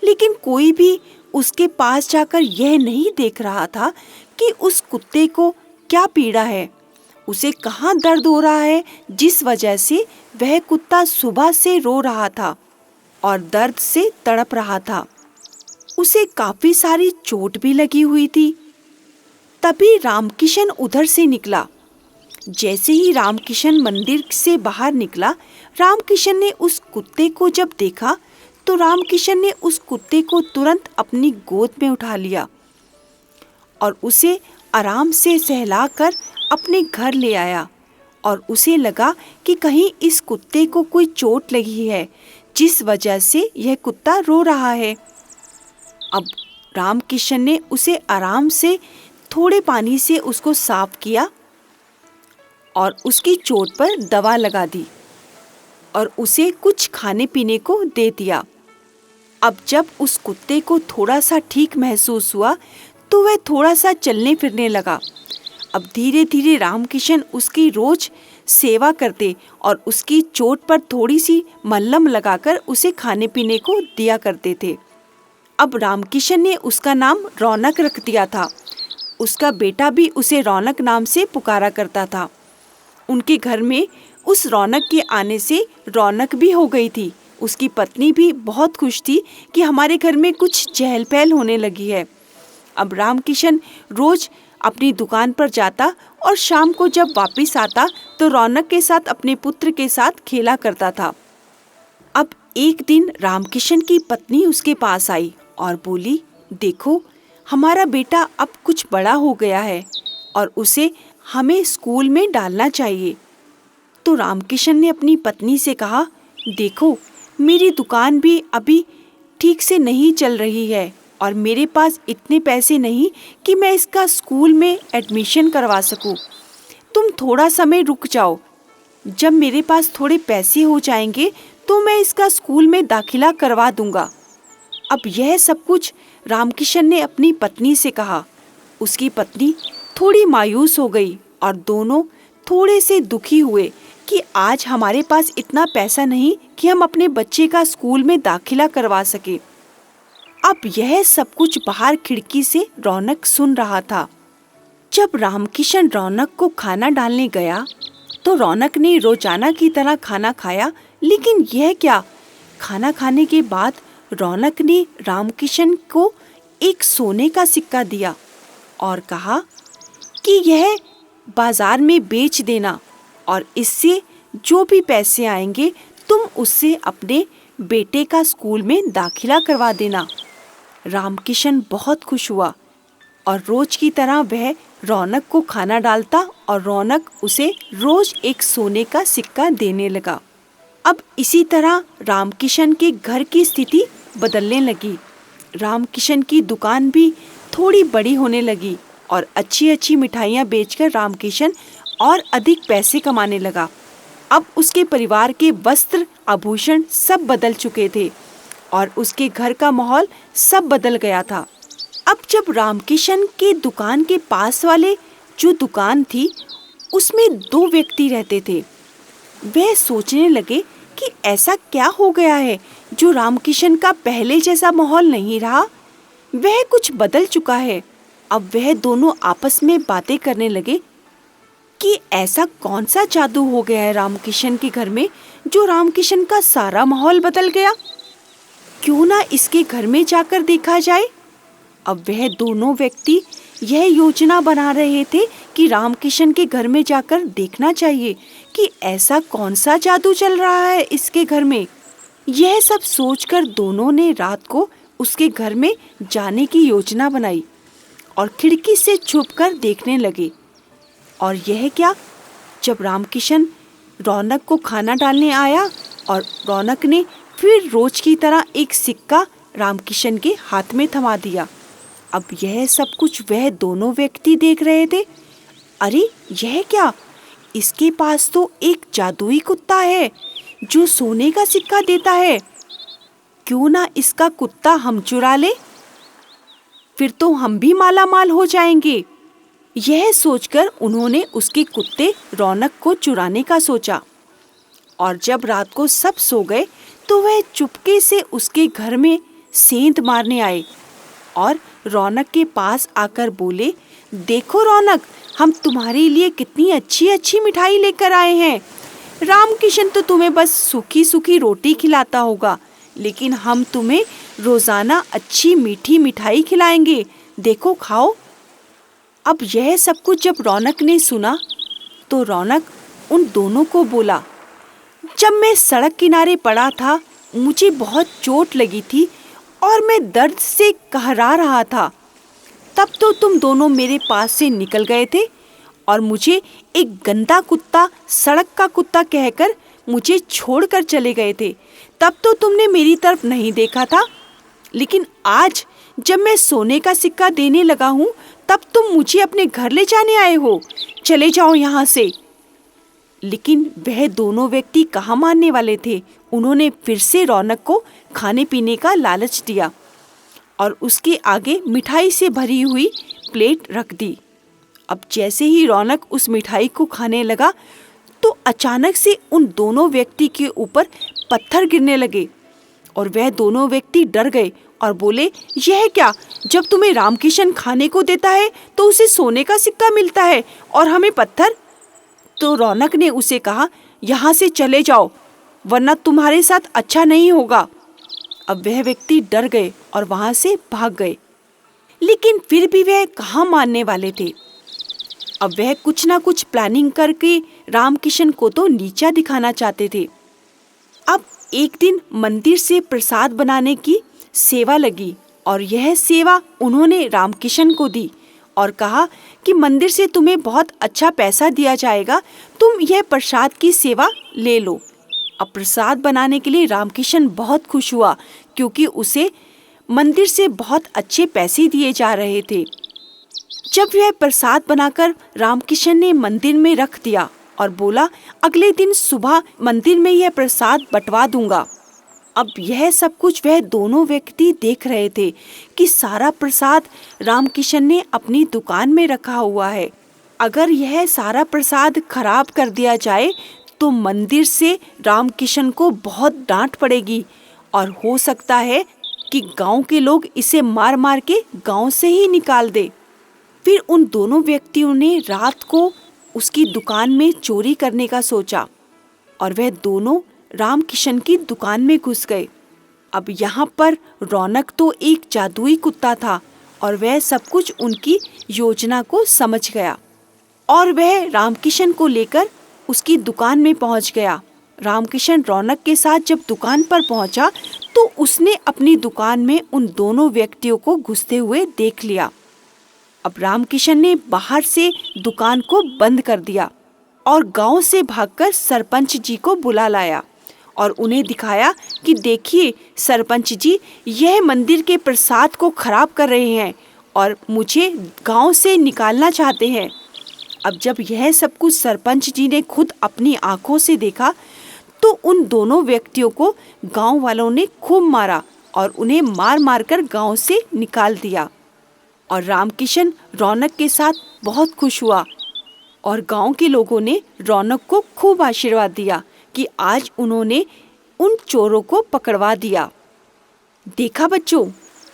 लेकिन कोई भी उसके पास जाकर यह नहीं देख रहा था कि उस कुत्ते को क्या पीड़ा है, उसे कहाँ दर्द हो रहा है, जिस वजह से वह कुत्ता सुबह से रो रहा था और दर्द से तड़प रहा था। उसे काफी सारी चोट भी लगी हुई थी। तभी रामकिशन उधर से निकला। जैसे ही रामकिशन मंदिर से बाहर निकला, रामकिशन ने उस कुत्ते को जब देखा तो रामकिशन ने उस कुत्ते को तुरंत अपनी गोद में उठा लिया और उसे आराम से सहलाकर अपने घर ले आया। और उसे लगा कि कहीं इस कुत्ते को कोई चोट लगी है, जिस वजह से यह कुत्ता रो रहा है। अब रामकिशन ने उसे आराम से थोड़े पानी से उसको साफ किया और उसकी चोट पर दवा लगा दी और उसे कुछ खाने पीने को दे दिया। अब जब उस कुत्ते को थोड़ा सा ठीक महसूस हुआ तो वह थोड़ा सा चलने फिरने लगा। अब धीरे धीरे रामकिशन उसकी रोज सेवा करते और उसकी चोट पर थोड़ी सी मलहम लगाकर उसे खाने पीने को दिया करते थे। अब रामकिशन ने उसका नाम रौनक रख दिया था। उसका बेटा भी उसे रौनक नाम से पुकारा करता था। उनके घर में उस रौनक के आने से रौनक भी हो गई थी। उसकी पत्नी भी बहुत खुश थी कि हमारे घर में कुछ चहल पहल होने लगी है। अब रामकिशन रोज अपनी दुकान पर जाता और शाम को जब वापस आता तो रौनक के साथ अपने पुत्र के साथ खेला करता था। अब एक दिन रामकिशन की पत्नी उसके पास आई और बोली, देखो, हमारा बेटा अब कुछ बड़ा हो गया है और उसे हमें स्कूल में डालना चाहिए। तो रामकिशन ने अपनी पत्नी से कहा, देखो, मेरी दुकान भी अभी ठीक से नहीं चल रही है और मेरे पास इतने पैसे नहीं कि मैं इसका स्कूल में एडमिशन करवा सकूं। तुम थोड़ा समय रुक जाओ। जब मेरे पास थोड़े पैसे हो जाएंगे तो मैं इसका स्कूल में दाखिला करवा दूंगा। अब यह सब कुछ रामकिशन ने अपनी पत्नी से कहा। उसकी पत्नी थोड़ी मायूस हो गई और दोनों थोड़े से दुखी हुए कि आज हमारे पास इतना पैसा नहीं कि हम अपने बच्चे का स्कूल में दाखिला करवा सके। अब यह सब कुछ बाहर खिड़की से रौनक सुन रहा था। जब रामकिशन रौनक को खाना डालने गया तो रौनक ने रोजाना की तरह खाना खाया, लेकिन यह क्या, खाना खाने के बाद रौनक ने रामकिशन को एक सोने का सिक्का दिया और कहा कि यह बाजार में बेच देना और इससे जो भी पैसे आएंगे तुम उससे अपने बेटे का स्कूल में दाखिला करवा देना। रामकिशन बहुत खुश हुआ और रोज की तरह वह रौनक को खाना डालता और रौनक उसे रोज एक सोने का सिक्का देने लगा। अब इसी तरह रामकिशन के घर की स्थिति बदलने लगी। रामकिशन की दुकान भी थोड़ी बड़ी होने लगी और अच्छी अच्छी मिठाइयाँ बेचकर रामकिशन और अधिक पैसे कमाने लगा। अब उसके परिवार के वस्त्र आभूषण सब बदल चुके थे और उसके घर का माहौल सब बदल गया था। अब जब रामकिशन के दुकान के पास वाले जो दुकान थी उसमें दो व्यक्ति रहते थे। वह सोचने लगे कि ऐसा क्या हो गया है जो रामकिशन का पहले जैसा माहौल नहीं रहा, वह कुछ बदल चुका है। अब वह दोनों आपस में बातें करने लगे कि ऐसा कौन सा जादू हो गया है रामकिशन के घर में जो रामकिशन का सारा माहौल बदल गया। क्यों ना इसके घर में जाकर देखा जाए। अब वह दोनों व्यक्ति यह योजना बना रहे थे कि रामकिशन के घर में जाकर देखना चाहिए कि ऐसा कौन सा जादू चल रहा है इसके घर में। यह सब सोचकर दोनों ने रात को उसके घर में जाने की योजना बनाई और खिड़की से छुपकर देखने लगे। और यह क्या, जब रामकिशन रौनक को खाना डालने आया और रौनक ने फिर रोज की तरह एक सिक्का रामकिशन के हाथ में थमा दिया। अब यह सब कुछ वह दोनों व्यक्ति देख रहे थे। अरे यह क्या, इसके पास तो एक जादुई कुत्ता है जो सोने का सिक्का देता है। क्यों ना इसका कुत्ता हम चुरा ले, फिर तो हम भी माला माल हो जाएंगे। यह सोचकर उन्होंने उसके कुत्ते रौनक को चुराने का सोचा। और जब रात को सब सो गए तो वह चुपके से उसके घर में सेंध मारने आए और रौनक के पास आकर बोले, देखो रौनक, हम तुम्हारे लिए कितनी अच्छी अच्छी मिठाई लेकर आए हैं। रामकिशन तो तुम्हें बस सूखी सूखी रोटी खिलाता होगा, लेकिन हम तुम्हें रोजाना अच्छी मीठी मिठाई खिलाएंगे, देखो खाओ। अब यह सब कुछ जब रौनक ने सुना तो रौनक उन दोनों को बोला, जब मैं सड़क किनारे पड़ा था मुझे बहुत चोट लगी थी और मैं दर्द से कहरा रहा था। तब तो तुम दोनों मेरे पास से निकल गए थे और मुझे एक गंदा कुत्ता, सड़क का कुत्ता कहकर मुझे छोड़कर चले गए थे। तब तो तुमने मेरी तरफ नहीं देखा था, लेकिन आज जब मैं सोने का सिक्का देने लगा हूँ तब तुम मुझे अपने घर ले जाने आए हो। चले जाओ यहाँ से। लेकिन वह दोनों व्यक्ति कहाँ मानने वाले थे। उन्होंने फिर से रौनक को खाने पीने का लालच दिया और उसके आगे मिठाई से भरी हुई प्लेट रख दी। अब जैसे ही रौनक उस मिठाई को खाने लगा तो अचानक से उन दोनों व्यक्ति के ऊपर पत्थर गिरने लगे और वह दोनों व्यक्ति डर गए और बोले, यह क्या, जब तुम्हें रामकिशन खाने को देता है तो उसे सोने का सिक्का मिलता है और हमें पत्थर। तो रौनक ने उसे कहा, यहाँ से चले जाओ वरना तुम्हारे साथ अच्छा नहीं होगा। अब वह व्यक्ति डर गए और वहां से भाग गए, लेकिन फिर भी वह कहाँ मानने वाले थे। अब वह कुछ ना कुछ प्लानिंग करके रामकिशन को तो नीचा दिखाना चाहते थे। अब एक दिन मंदिर से प्रसाद बनाने की सेवा लगी और यह सेवा उन्होंने रामकिशन को दी और कहा कि मंदिर से तुम्हें बहुत अच्छा पैसा दिया जाएगा, तुम यह प्रसाद की सेवा ले लो। अब प्रसाद बनाने के लिए रामकिशन बहुत खुश हुआ क्योंकि उसे मंदिर से बहुत अच्छे पैसे दिए जा रहे थे। जब यह प्रसाद बनाकर रामकिशन ने मंदिर में रख दिया और बोला, अगले दिन सुबह मंदिर में यह प्रसाद बंटवा दूंगा। अब यह सब कुछ वह दोनों व्यक्ति देख रहे थे कि सारा प्रसाद रामकिशन ने अपनी दुकान में रखा हुआ है। अगर यह सारा प्रसाद खराब कर दिया जाए तो मंदिर से रामकिशन को बहुत डांट पड़ेगी और हो सकता है कि गांव के लोग इसे मार मार के गांव से ही निकाल दे। फिर उन दोनों व्यक्तियों ने रात को उसकी दुकान में चोरी करने का सोचा और वह दोनों रामकिशन की दुकान में घुस गए। अब यहाँ पर रौनक तो एक जादुई कुत्ता था और वह सब कुछ उनकी योजना को समझ गया और वह रामकिशन को लेकर उसकी दुकान में पहुँच गया। रामकिशन रौनक के साथ जब दुकान पर पहुँचा तो उसने अपनी दुकान में उन दोनों व्यक्तियों को घुसते हुए देख लिया। अब रामकिशन ने बाहर से दुकान को बंद कर दिया और गांव से भागकर सरपंच जी को बुला लाया और उन्हें दिखाया कि देखिए सरपंच जी, यह मंदिर के प्रसाद को खराब कर रहे हैं और मुझे गांव से निकालना चाहते हैं। अब जब यह सब कुछ सरपंच जी ने खुद अपनी आंखों से देखा तो उन दोनों व्यक्तियों को गांव वालों ने खूब मारा और उन्हें मार मार कर गांव से निकाल दिया। और रामकिशन रौनक के साथ बहुत खुश हुआ और गांव के लोगों ने रौनक को खूब आशीर्वाद दिया कि आज उन्होंने उन चोरों को पकड़वा दिया। देखा बच्चों,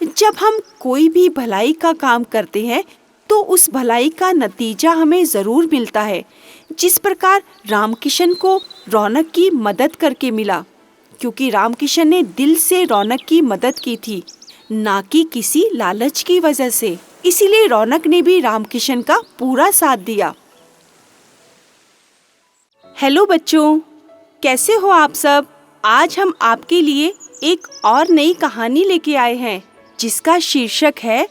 जब हम कोई भी भलाई का काम करते हैं तो उस भलाई का नतीजा हमें ज़रूर मिलता है, जिस प्रकार रामकिशन को रौनक की मदद करके मिला, क्योंकि रामकिशन ने दिल से रौनक की मदद की थी, ना कि किसी लालच की वजह से। इसीलिए रौनक ने भी रामकिशन का पूरा साथ दिया। हेलो बच्चों, कैसे हो आप सब? आज हम आपके लिए एक और नई कहानी लेके आए हैं, जिसका शीर्षक है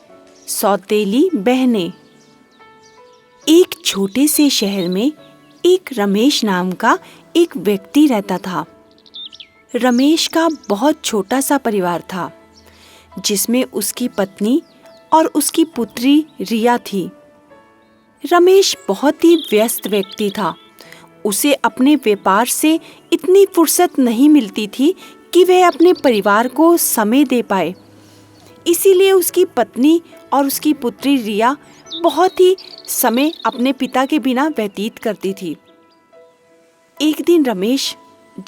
सौतेली बहनें। एक छोटे से शहर में एक रमेश नाम का एक व्यक्ति रहता था। रमेश का बहुत छोटा सा परिवार था, जिसमें उसकी पत्नी और उसकी पुत्री रिया थी। रमेश बहुत ही व्यस्त व्यक्ति था। उसे अपने व्यापार से इतनी फुर्सत नहीं मिलती थी कि वह अपने परिवार को समय दे पाए। इसीलिए उसकी पत्नी और उसकी पुत्री रिया बहुत ही समय अपने पिता के बिना व्यतीत करती थी। एक दिन रमेश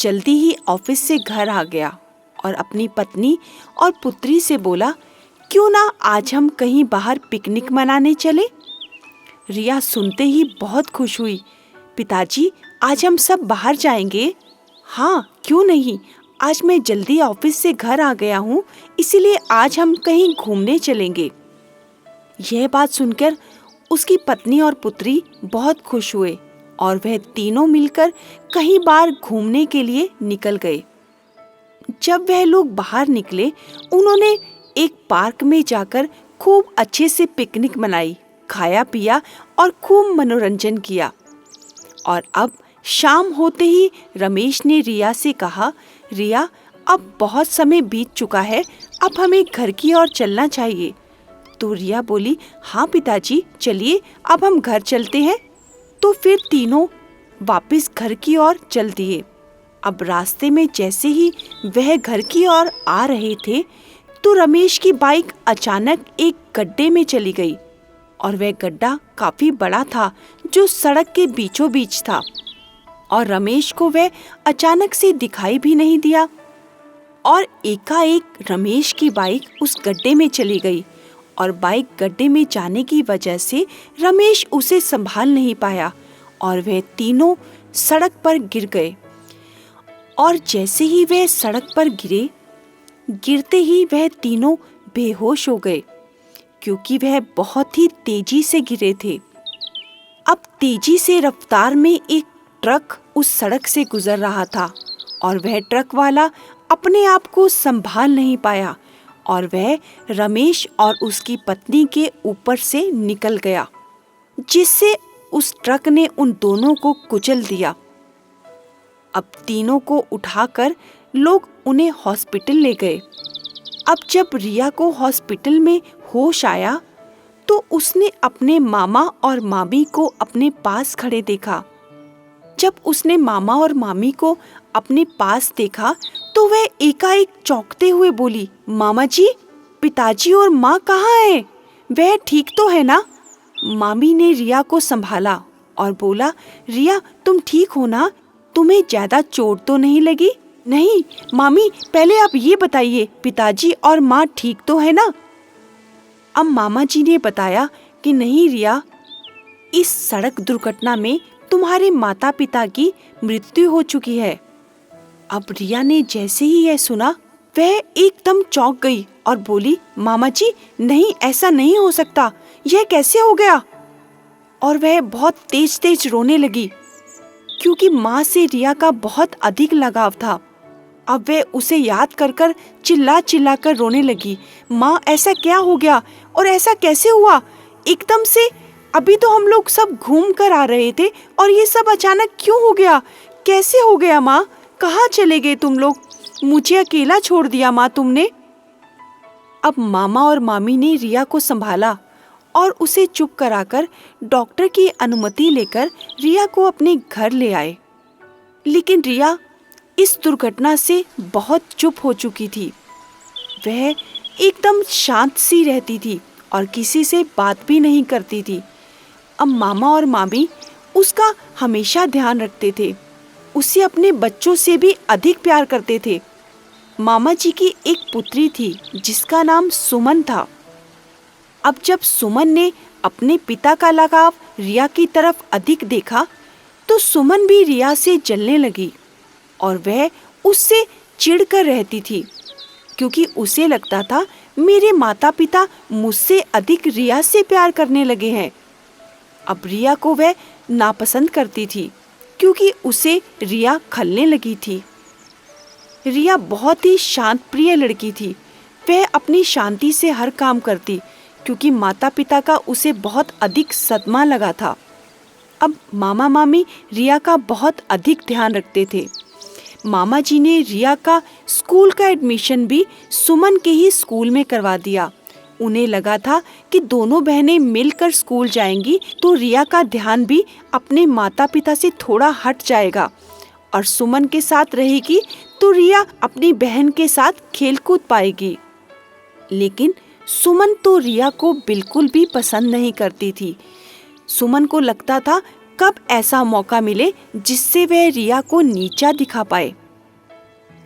जल्दी ही ऑफिस से घर आ गया और अपनी पत्नी और पुत्री से बोला, क्यों ना आज हम कहीं बाहर पिकनिक मनाने चले। रिया सुनते ही बहुत खुश हुई। पिताजी, आज हम सब बाहर जाएंगे। हाँ, क्यों नहीं, आज मैं जल्दी ऑफिस से घर आ गया हूँ, इसीलिए आज हम कहीं घूमने चलेंगे। यह बात सुनकर उसकी पत्नी और पुत्री बहुत खुश हुए और वह तीनों मिलकर कहीं बाहर घूमने के लिए निकल गए। जब वह लोग बाहर निकले, उन्होंने एक पार्क में जाकर खूब अच्छे से पिकनिक मनाई, खाया पिया और खूब मनोरंजन किया। और अब शाम होते ही रमेश ने रिया से कहा, रिया, अब बहुत समय बीत चुका है, अब हमें घर की ओर चलना चाहिए। तो रिया बोली, हाँ पिताजी, चलिए अब हम घर चलते हैं। तो फिर तीनों वापस घर की ओर चल दिए। अब रास्ते में जैसे ही वह घर की ओर आ रहे थे तो रमेश की बाइक अचानक एक गड्ढे में चली गई और वह गड्ढा काफी बड़ा था, जो सड़क के बीचों बीच था और रमेश को वह अचानक से दिखाई भी नहीं दिया। और एकाएक रमेश की बाइक उस गड्ढे में चली गई और बाइक गड्ढे में जाने की वजह से रमेश उसे संभाल नहीं पाया और वह तीनों सड़क पर गिर गए। और जैसे ही वह सड़क पर गिरे, गिरते ही वह तीनों बेहोश हो गए, क्योंकि वह बहुत ही तेजी से गिरे थे। अब तेजी से रफ्तार में एक ट्रक उस सड़क से गुजर रहा था और वह ट्रक वाला अपने आप को संभाल नहीं पाया और वह रमेश और उसकी पत्नी के ऊपर से निकल गया, जिससे उस ट्रक ने उन दोनों को कुचल दिया। अब तीनों को उठाकर लोग उन्हें हॉस्पिटल ले गए। अब जब रिया को हॉस्पिटल में होश आया तो उसने अपने मामा और मामी को अपने पास खड़े देखा। जब उसने मामा और मामी को अपने पास देखा तो वह एकाएक चौंकते हुए बोली, मामा जी, पिताजी और माँ कहाँ हैं? वह ठीक तो है ना? मामी ने रिया को संभाला और बोला, रिया, तुम ठीक हो ना? तुम्हें ज्यादा चोट तो नहीं लगी? नहीं मामी, पहले आप ये बताइए, पिताजी और माँ ठीक तो है ना? अब मामा जी ने बताया कि नहीं रिया, इस सड़क दुर्घटना में तुम्हारे माता पिता की मृत्यु हो चुकी है। अब रिया ने जैसे ही यह सुना, वह एकदम चौंक गई और बोली, मामा जी नहीं, ऐसा नहीं हो सकता, यह कैसे हो गया? और वह बहुत तेज तेज रोने लगी, क्योंकि माँ से रिया का बहुत अधिक लगाव था। अब वह उसे याद कर कर चिल्ला चिल्ला कर रोने लगी, माँ ऐसा क्या हो गया और ऐसा कैसे हुआ? एकदम से अभी तो हम लोग सब घूम कर आ रहे थे और ये सब अचानक क्यों हो गया? कैसे हो गया माँ? कहाँ चले गए तुम लोग? मुझे अकेला छोड़ दिया माँ तुमने। अब मामा और मामी ने रिया को संभाला और उसे चुप कराकर डॉक्टर की अनुमति लेकर रिया को अपने घर ले आए। लेकिन रिया इस दुर्घटना से बहुत चुप हो चुकी थी। वह एकदम शांत सी रहती थी और किसी से बात भी नहीं करती थी। अब मामा और मामी उसका हमेशा ध्यान रखते थे, उसे अपने बच्चों से भी अधिक प्यार करते थे। मामा जी की एक पुत्री थी जिसका नाम सुमन था। अब जब सुमन ने अपने पिता का लगाव रिया की तरफ अधिक देखा, तो सुमन भी रिया से जलने लगी और वह उससे चिढ़कर रहती थी, क्योंकि उसे लगता था मेरे माता पिता मुझसे अधिक रिया से प्यार करने लगे हैं। अब रिया को वह नापसंद करती थी, क्योंकि उसे रिया खलने लगी थी। रिया बहुत ही शांत प्रिय लड़की थी। वह अपनी शांति से हर काम करती, क्योंकि माता पिता का उसे बहुत अधिक सदमा लगा था। अब मामा मामी रिया का बहुत अधिक ध्यान रखते थे। मामा जी ने रिया का स्कूल का एडमिशन भी सुमन के ही स्कूल में करवा दिया। उन्हें लगा था कि दोनों बहनें मिलकर स्कूल जाएंगी तो रिया का ध्यान भी अपने माता पिता से थोड़ा हट जाएगा और सुमन के साथ रहेगी तो रिया अपनी बहन के साथ खेल कूद पाएगी। लेकिन सुमन तो रिया को बिल्कुल भी पसंद नहीं करती थी। सुमन को लगता था कब ऐसा मौका मिले जिससे वह रिया को नीचा दिखा पाए।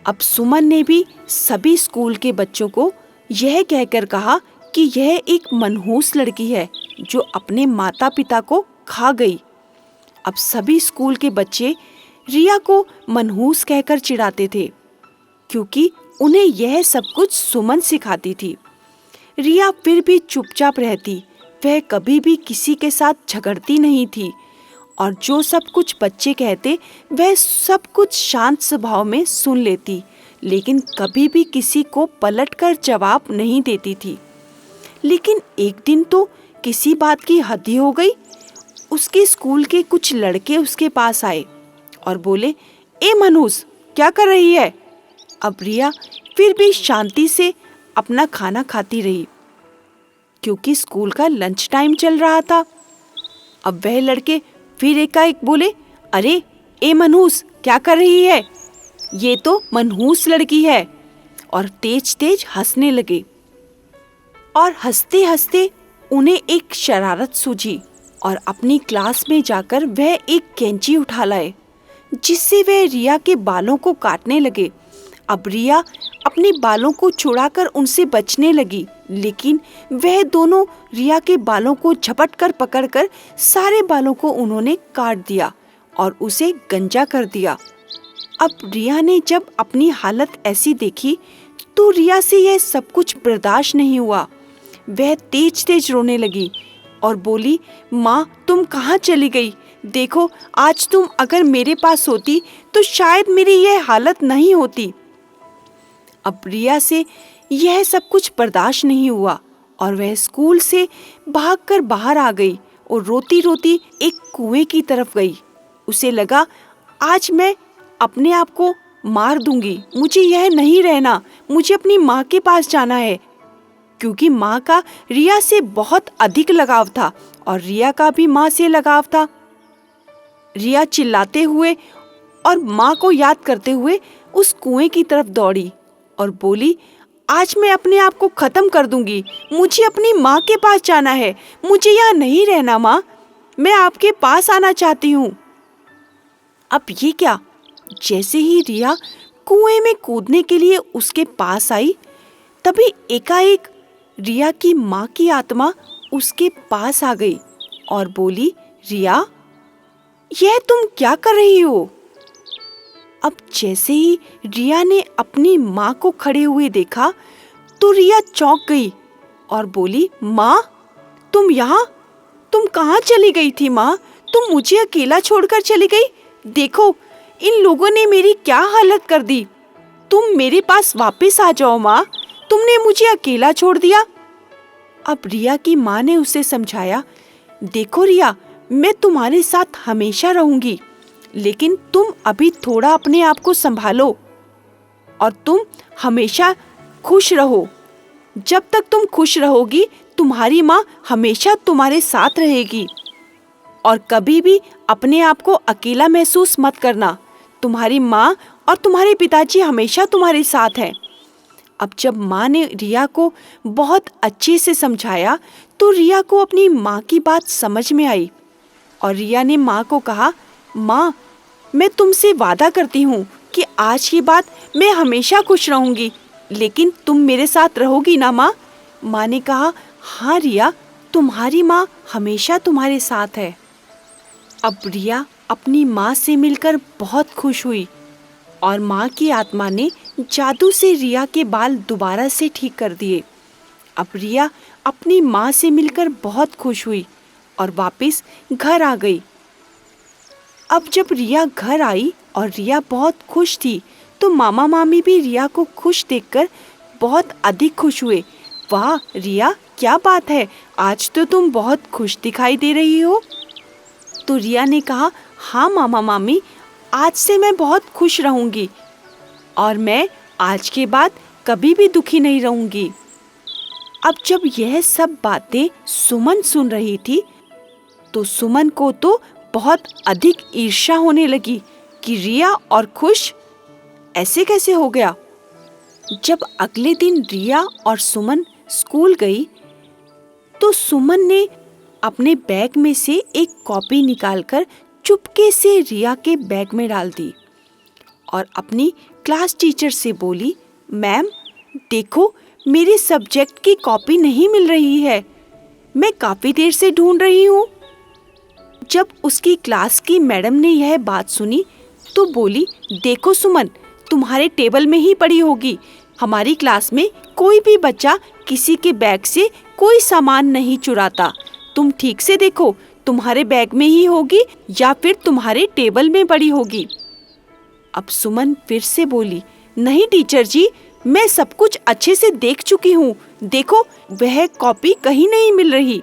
अब सुमन ने भी सभी स्कूल के बच्चों को यह कहकर कहा कि यह एक मनहूस लड़की है जो अपने माता पिता को खा गई। अब सभी स्कूल के बच्चे रिया को मनहूस कहकर चिढ़ाते थे, क्योंकि उन्हें यह सब कुछ सुमन सिखाती थी। रिया फिर भी चुपचाप रहती। वह कभी भी किसी के साथ झगड़ती नहीं थी और जो सब कुछ बच्चे कहते वह सब कुछ शांत स्वभाव में सुन लेती, लेकिन कभी भी किसी को पलटकर जवाब नहीं देती थी। लेकिन एक दिन तो किसी बात की हद ही हो गई। उसके स्कूल के कुछ लड़के उसके पास आए और बोले, ए मनहूस, क्या कर रही है? अब रिया फिर भी शांति से अपना खाना खाती रही, क्योंकि स्कूल का लंच टाइम चल रहा था। अब वह लड़के फिर एकाएक बोले, अरे ए मनहूस, क्या कर रही है? ये तो मनहूस लड़की है। और तेज तेज हंसने लगे। और हंसते हंसते उन्हें एक शरारत सूझी और अपनी क्लास में जाकर वह एक कैंची उठा लाए, जिससे वह रिया के बालों को काटने लगे। अब रिया अपने बालों को छुड़ाकर उनसे बचने लगी, लेकिन वह दोनों रिया के बालों को झपट कर पकड़कर सारे बालों को उन्होंने काट दिया और उसे गंजा कर दिया। अब रिया ने जब अपनी हालत ऐसी देखी तो रिया से यह सब कुछ बर्दाश्त नहीं हुआ। वह तेज तेज रोने लगी और बोली, माँ तुम कहाँ चली गई? देखो, आज तुम अगर मेरे पास होती तो शायद मेरी यह हालत नहीं होती। अब रिया से यह सब कुछ बर्दाश्त नहीं हुआ और वह स्कूल से भागकर बाहर आ गई और रोती रोती एक कुएं की तरफ गई। उसे लगा, आज मैं अपने आप को मार दूंगी, मुझे यह नहीं रहना, मुझे अपनी माँ के पास जाना है। क्योंकि माँ का रिया से बहुत अधिक लगाव था और रिया का भी माँ से लगाव था। रिया चिल्लाते हुए और माँ को याद करते हुए उस कुएं की तरफ दौड़ी और बोली, आज मैं अपने आप को खत्म कर दूंगी, मुझे अपनी माँ के पास जाना है, मुझे यहाँ नहीं रहना माँ, मैं आपके पास आना चाहती हूँ। अब ये क्या? जैसे ही रिया कुएं में कूदने के लिए उसके पास आई, तभी एकाएक रिया की माँ की आत्मा उसके पास आ गई और बोली, रिया यह तुम क्या कर रही हो? अब जैसे ही रिया ने अपनी माँ को खड़े हुए देखा तो रिया चौंक गई और बोली, माँ, तुम यहाँ? तुम कहाँ चली गई थी माँ? तुम मुझे अकेला छोड़कर चली गई? देखो, इन लोगों ने मेरी क्या हालत कर दी। तुम मेरे पास वापस आ जाओ माँ, तुमने मुझे अकेला छोड़ दिया। अब रिया की माँ ने उसे समझाया, देखो रिया, मैं तुम्हारे साथ हमेशा रहूंगी, लेकिन तुम अभी थोड़ा अपने आप को संभालो और तुम हमेशा खुश रहो। जब तक तुम खुश रहोगी, तुम्हारी माँ हमेशा तुम्हारे साथ रहेगी। और कभी भी अपने आप को अकेला महसूस मत करना। तुम्हारी माँ और तुम्हारे पिताजी हमेशा तुम्हारे साथ हैं। अब जब माँ ने रिया को बहुत अच्छे से समझाया तो रिया को अपनी माँ की बात समझ में आई और रिया ने माँ को कहा, माँ, मैं तुमसे वादा करती हूँ कि आज के बाद मैं हमेशा खुश रहूंगी, लेकिन तुम मेरे साथ रहोगी ना माँ? माँ ने कहा, हाँ रिया, तुम्हारी माँ हमेशा तुम्हारे साथ है। अब रिया अपनी माँ से मिलकर बहुत खुश हुई और माँ की आत्मा ने जादू से रिया के बाल दोबारा से ठीक कर दिए। अब रिया अपनी माँ से मिलकर बहुत खुश हुई और वापस घर आ गई। अब जब रिया घर आई और रिया बहुत खुश थी तो मामा मामी भी रिया को खुश देखकर बहुत अधिक खुश हुए। वाह रिया, क्या बात है, आज तो तुम बहुत खुश दिखाई दे रही हो। तो रिया ने कहा, हाँ मामा मामी, आज से मैं बहुत खुश रहूंगी और मैं आज के बाद कभी भी दुखी नहीं रहूंगी। अब जब यह सब बातें सुमन सुन रही थी तो सुमन को तो बहुत अधिक ईर्ष्या होने लगी कि रिया और खुश ऐसे कैसे हो गया। जब अगले दिन रिया और सुमन स्कूल गई तो सुमन ने अपने बैग में से एक कॉपी निकालकर चुपके से रिया के बैग में डाल दी और अपनी क्लास टीचर से बोली, मैम, देखो, मेरे सब्जेक्ट की कॉपी नहीं मिल रही है, मैं काफी देर से ढूंढ रही हूँ। जब उसकी क्लास की मैडम ने यह बात सुनी तो बोली, देखो सुमन, तुम्हारे टेबल में ही पड़ी होगी। हमारी क्लास में कोई भी बच्चा किसी के बैग से कोई सामान नहीं चुराता। तुम ठीक से देखो, तुम्हारे बैग में ही होगी या फिर तुम्हारे टेबल में पड़ी होगी। अब सुमन फिर से बोली, नहीं टीचर जी, मैं सब कुछ अच्छे से देख चुकी हूँ, देखो वह कॉपी कहीं नहीं मिल रही।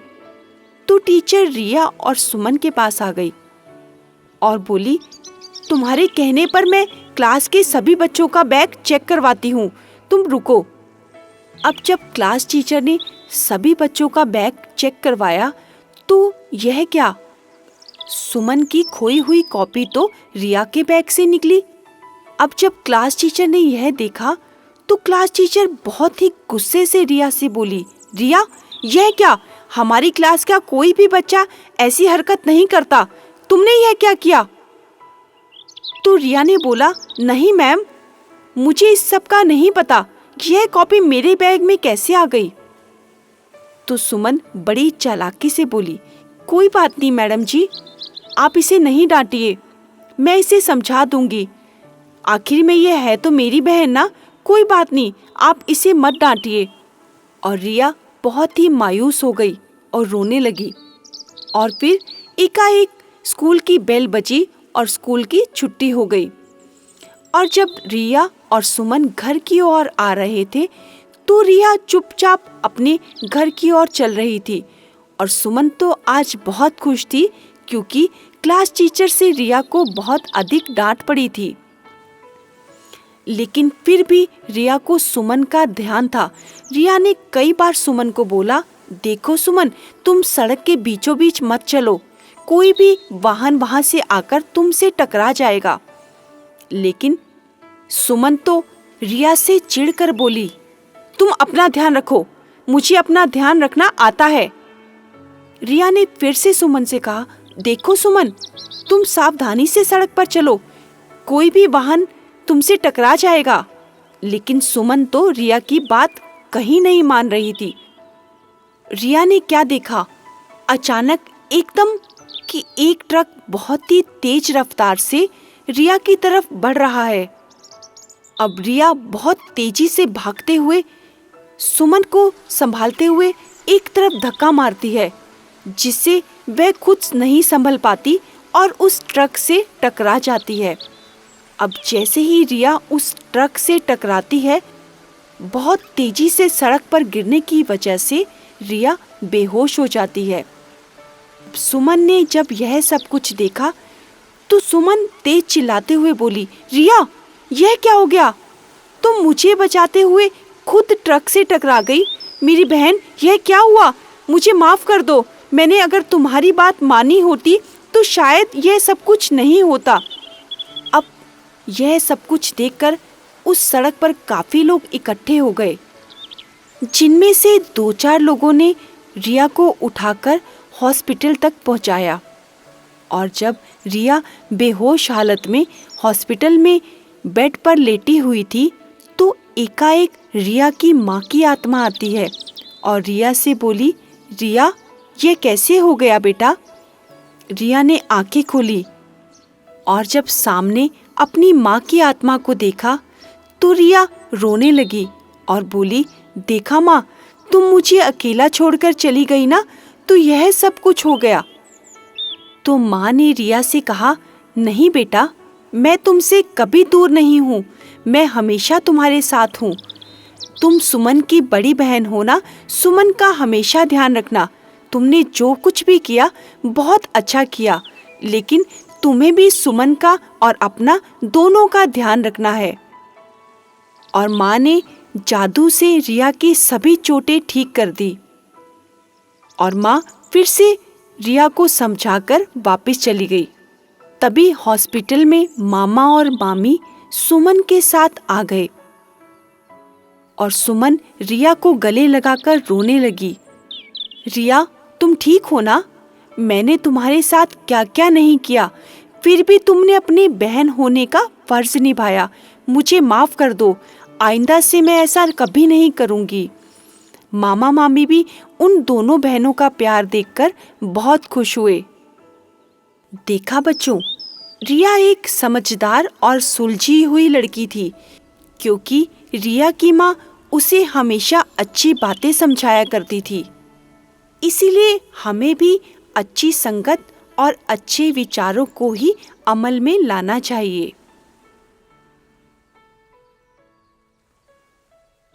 तो टीचर रिया और सुमन के पास आ गई और बोली, तुम्हारे कहने पर मैं क्लास के सभी बच्चों का बैग चेक करवाती हूँ, तुम रुको। अब जब क्लास टीचर ने सभी बच्चों का बैग चेक करवाया तो यह क्या, सुमन की खोई हुई कॉपी तो रिया के बैग से निकली। अब जब क्लास टीचर ने यह देखा तो क्लास टीचर बहुत ही गुस्से से रिया से बोली, रिया, यह क्या, हमारी क्लास का कोई भी बच्चा ऐसी हरकत नहीं करता, तुमने यह क्या किया? तो रिया ने बोला, नहीं मैम, मुझे इस सब का नहीं पता, यह कॉपी मेरे बैग में कैसे आ गई? तो सुमन बड़ी चालाकी से बोली, कोई बात नहीं मैडम जी, आप इसे नहीं डांटिए, मैं इसे समझा दूंगी। आखिर में यह है तो मेरी बहन ना, कोई बात नहीं, आप इसे मत डांटिए। और रिया बहुत ही मायूस हो गई और रोने लगी। और फिर एकाएक स्कूल की बेल बजी और स्कूल की छुट्टी हो गई। और जब रिया और सुमन घर की ओर आ रहे थे तो रिया चुपचाप अपने घर की ओर चल रही थी और सुमन तो आज बहुत खुश थी क्योंकि क्लास टीचर से रिया को बहुत अधिक डांट पड़ी थी। लेकिन फिर भी रिया को सुमन का ध्यान था। रिया ने कई बार सुमन को बोला, देखो सुमन, तुम सड़क के बीचों बीच मत चलो, कोई भी वाहन वहां से आकर तुमसे टकरा जाएगा। लेकिन सुमन तो रिया से चिढ़कर बोली, तुम अपना ध्यान रखो, मुझे अपना ध्यान रखना आता है। रिया ने फिर से सुमन से कहा, देखो सुमन, तुम सावधानी से सड़क पर चलो, कोई भी वाहन तुमसे टकरा जाएगा। लेकिन सुमन तो रिया की बात कहीं नहीं मान रही थी। रिया ने क्या देखा, अचानक एकदम कि एक ट्रक बहुत ही तेज रफ्तार से रिया की तरफ बढ़ रहा है। अब रिया बहुत तेजी से भागते हुए सुमन को संभालते हुए एक तरफ धक्का मारती है, जिससे वह खुद नहीं संभल पाती और उस ट्रक से टकरा जाती है। अब जैसे ही रिया उस ट्रक से टकराती है, बहुत तेजी से सड़क पर गिरने की वजह से रिया बेहोश हो जाती है। सुमन ने जब यह सब कुछ देखा तो सुमन तेज चिल्लाते हुए बोली, रिया, यह क्या हो गया? तुम मुझे बचाते हुए खुद ट्रक से टकरा गई। मेरी बहन, यह क्या हुआ? मुझे माफ कर दो। मैंने अगर तुम्हारी बात मानी होती तो शायद यह सब कुछ नहीं होता। अब यह सब कुछ देखकर उस सड़क पर काफी लोग इकट्ठे हो गए, जिनमें से 2-4 लोगों ने रिया को उठाकर हॉस्पिटल तक पहुंचाया। और जब रिया बेहोश हालत में हॉस्पिटल में बेड पर लेटी हुई थी तो एकाएक रिया की माँ की आत्मा आती है और रिया से बोली, रिया, ये कैसे हो गया बेटा? रिया ने आंखें खोली और जब सामने अपनी माँ की आत्मा को देखा तो रिया रोने लगी और बोली, देखा माँ, तुम मुझे अकेला छोड़कर चली गई ना, तो यह सब कुछ हो गया। तो माँ ने रिया से कहा, नहीं बेटा, मैं तुमसे कभी दूर नहीं हूँ, मैं हमेशा तुम्हारे साथ हूँ। तुम सुमन की बड़ी बहन हो ना, सुमन का हमेशा ध्यान रखना। तुमने जो कुछ भी किया बहुत अच्छा किया, लेकिन तुम्हें भी सुमन का और अपना दोनों का ध्यान रखना है। और माँ ने जादू से रिया की सभी चोटें ठीक कर दी और माँ फिर से रिया को समझाकर वापस चली गई। तभी हॉस्पिटल में मामा और मामी सुमन के साथ आ गए और सुमन रिया को गले लगाकर रोने लगी। रिया, तुम ठीक हो ना? मैंने तुम्हारे साथ क्या क्या नहीं किया, फिर भी तुमने अपनी बहन होने का फर्ज निभाया। मुझे माफ कर दो, आइंदा से मैं ऐसा कभी नहीं करूंगी। मामा मामी भी उन दोनों बहनों का प्यार देखकर बहुत खुश हुए। देखा बच्चों, रिया एक समझदार और सुलझी हुई लड़की थी, क्योंकि रिया की माँ उसे हमेशा अच्छी बातें समझाया करती थी। इसीलिए हमें भी अच्छी संगत और अच्छे विचारों को ही अमल में लाना चाहिए।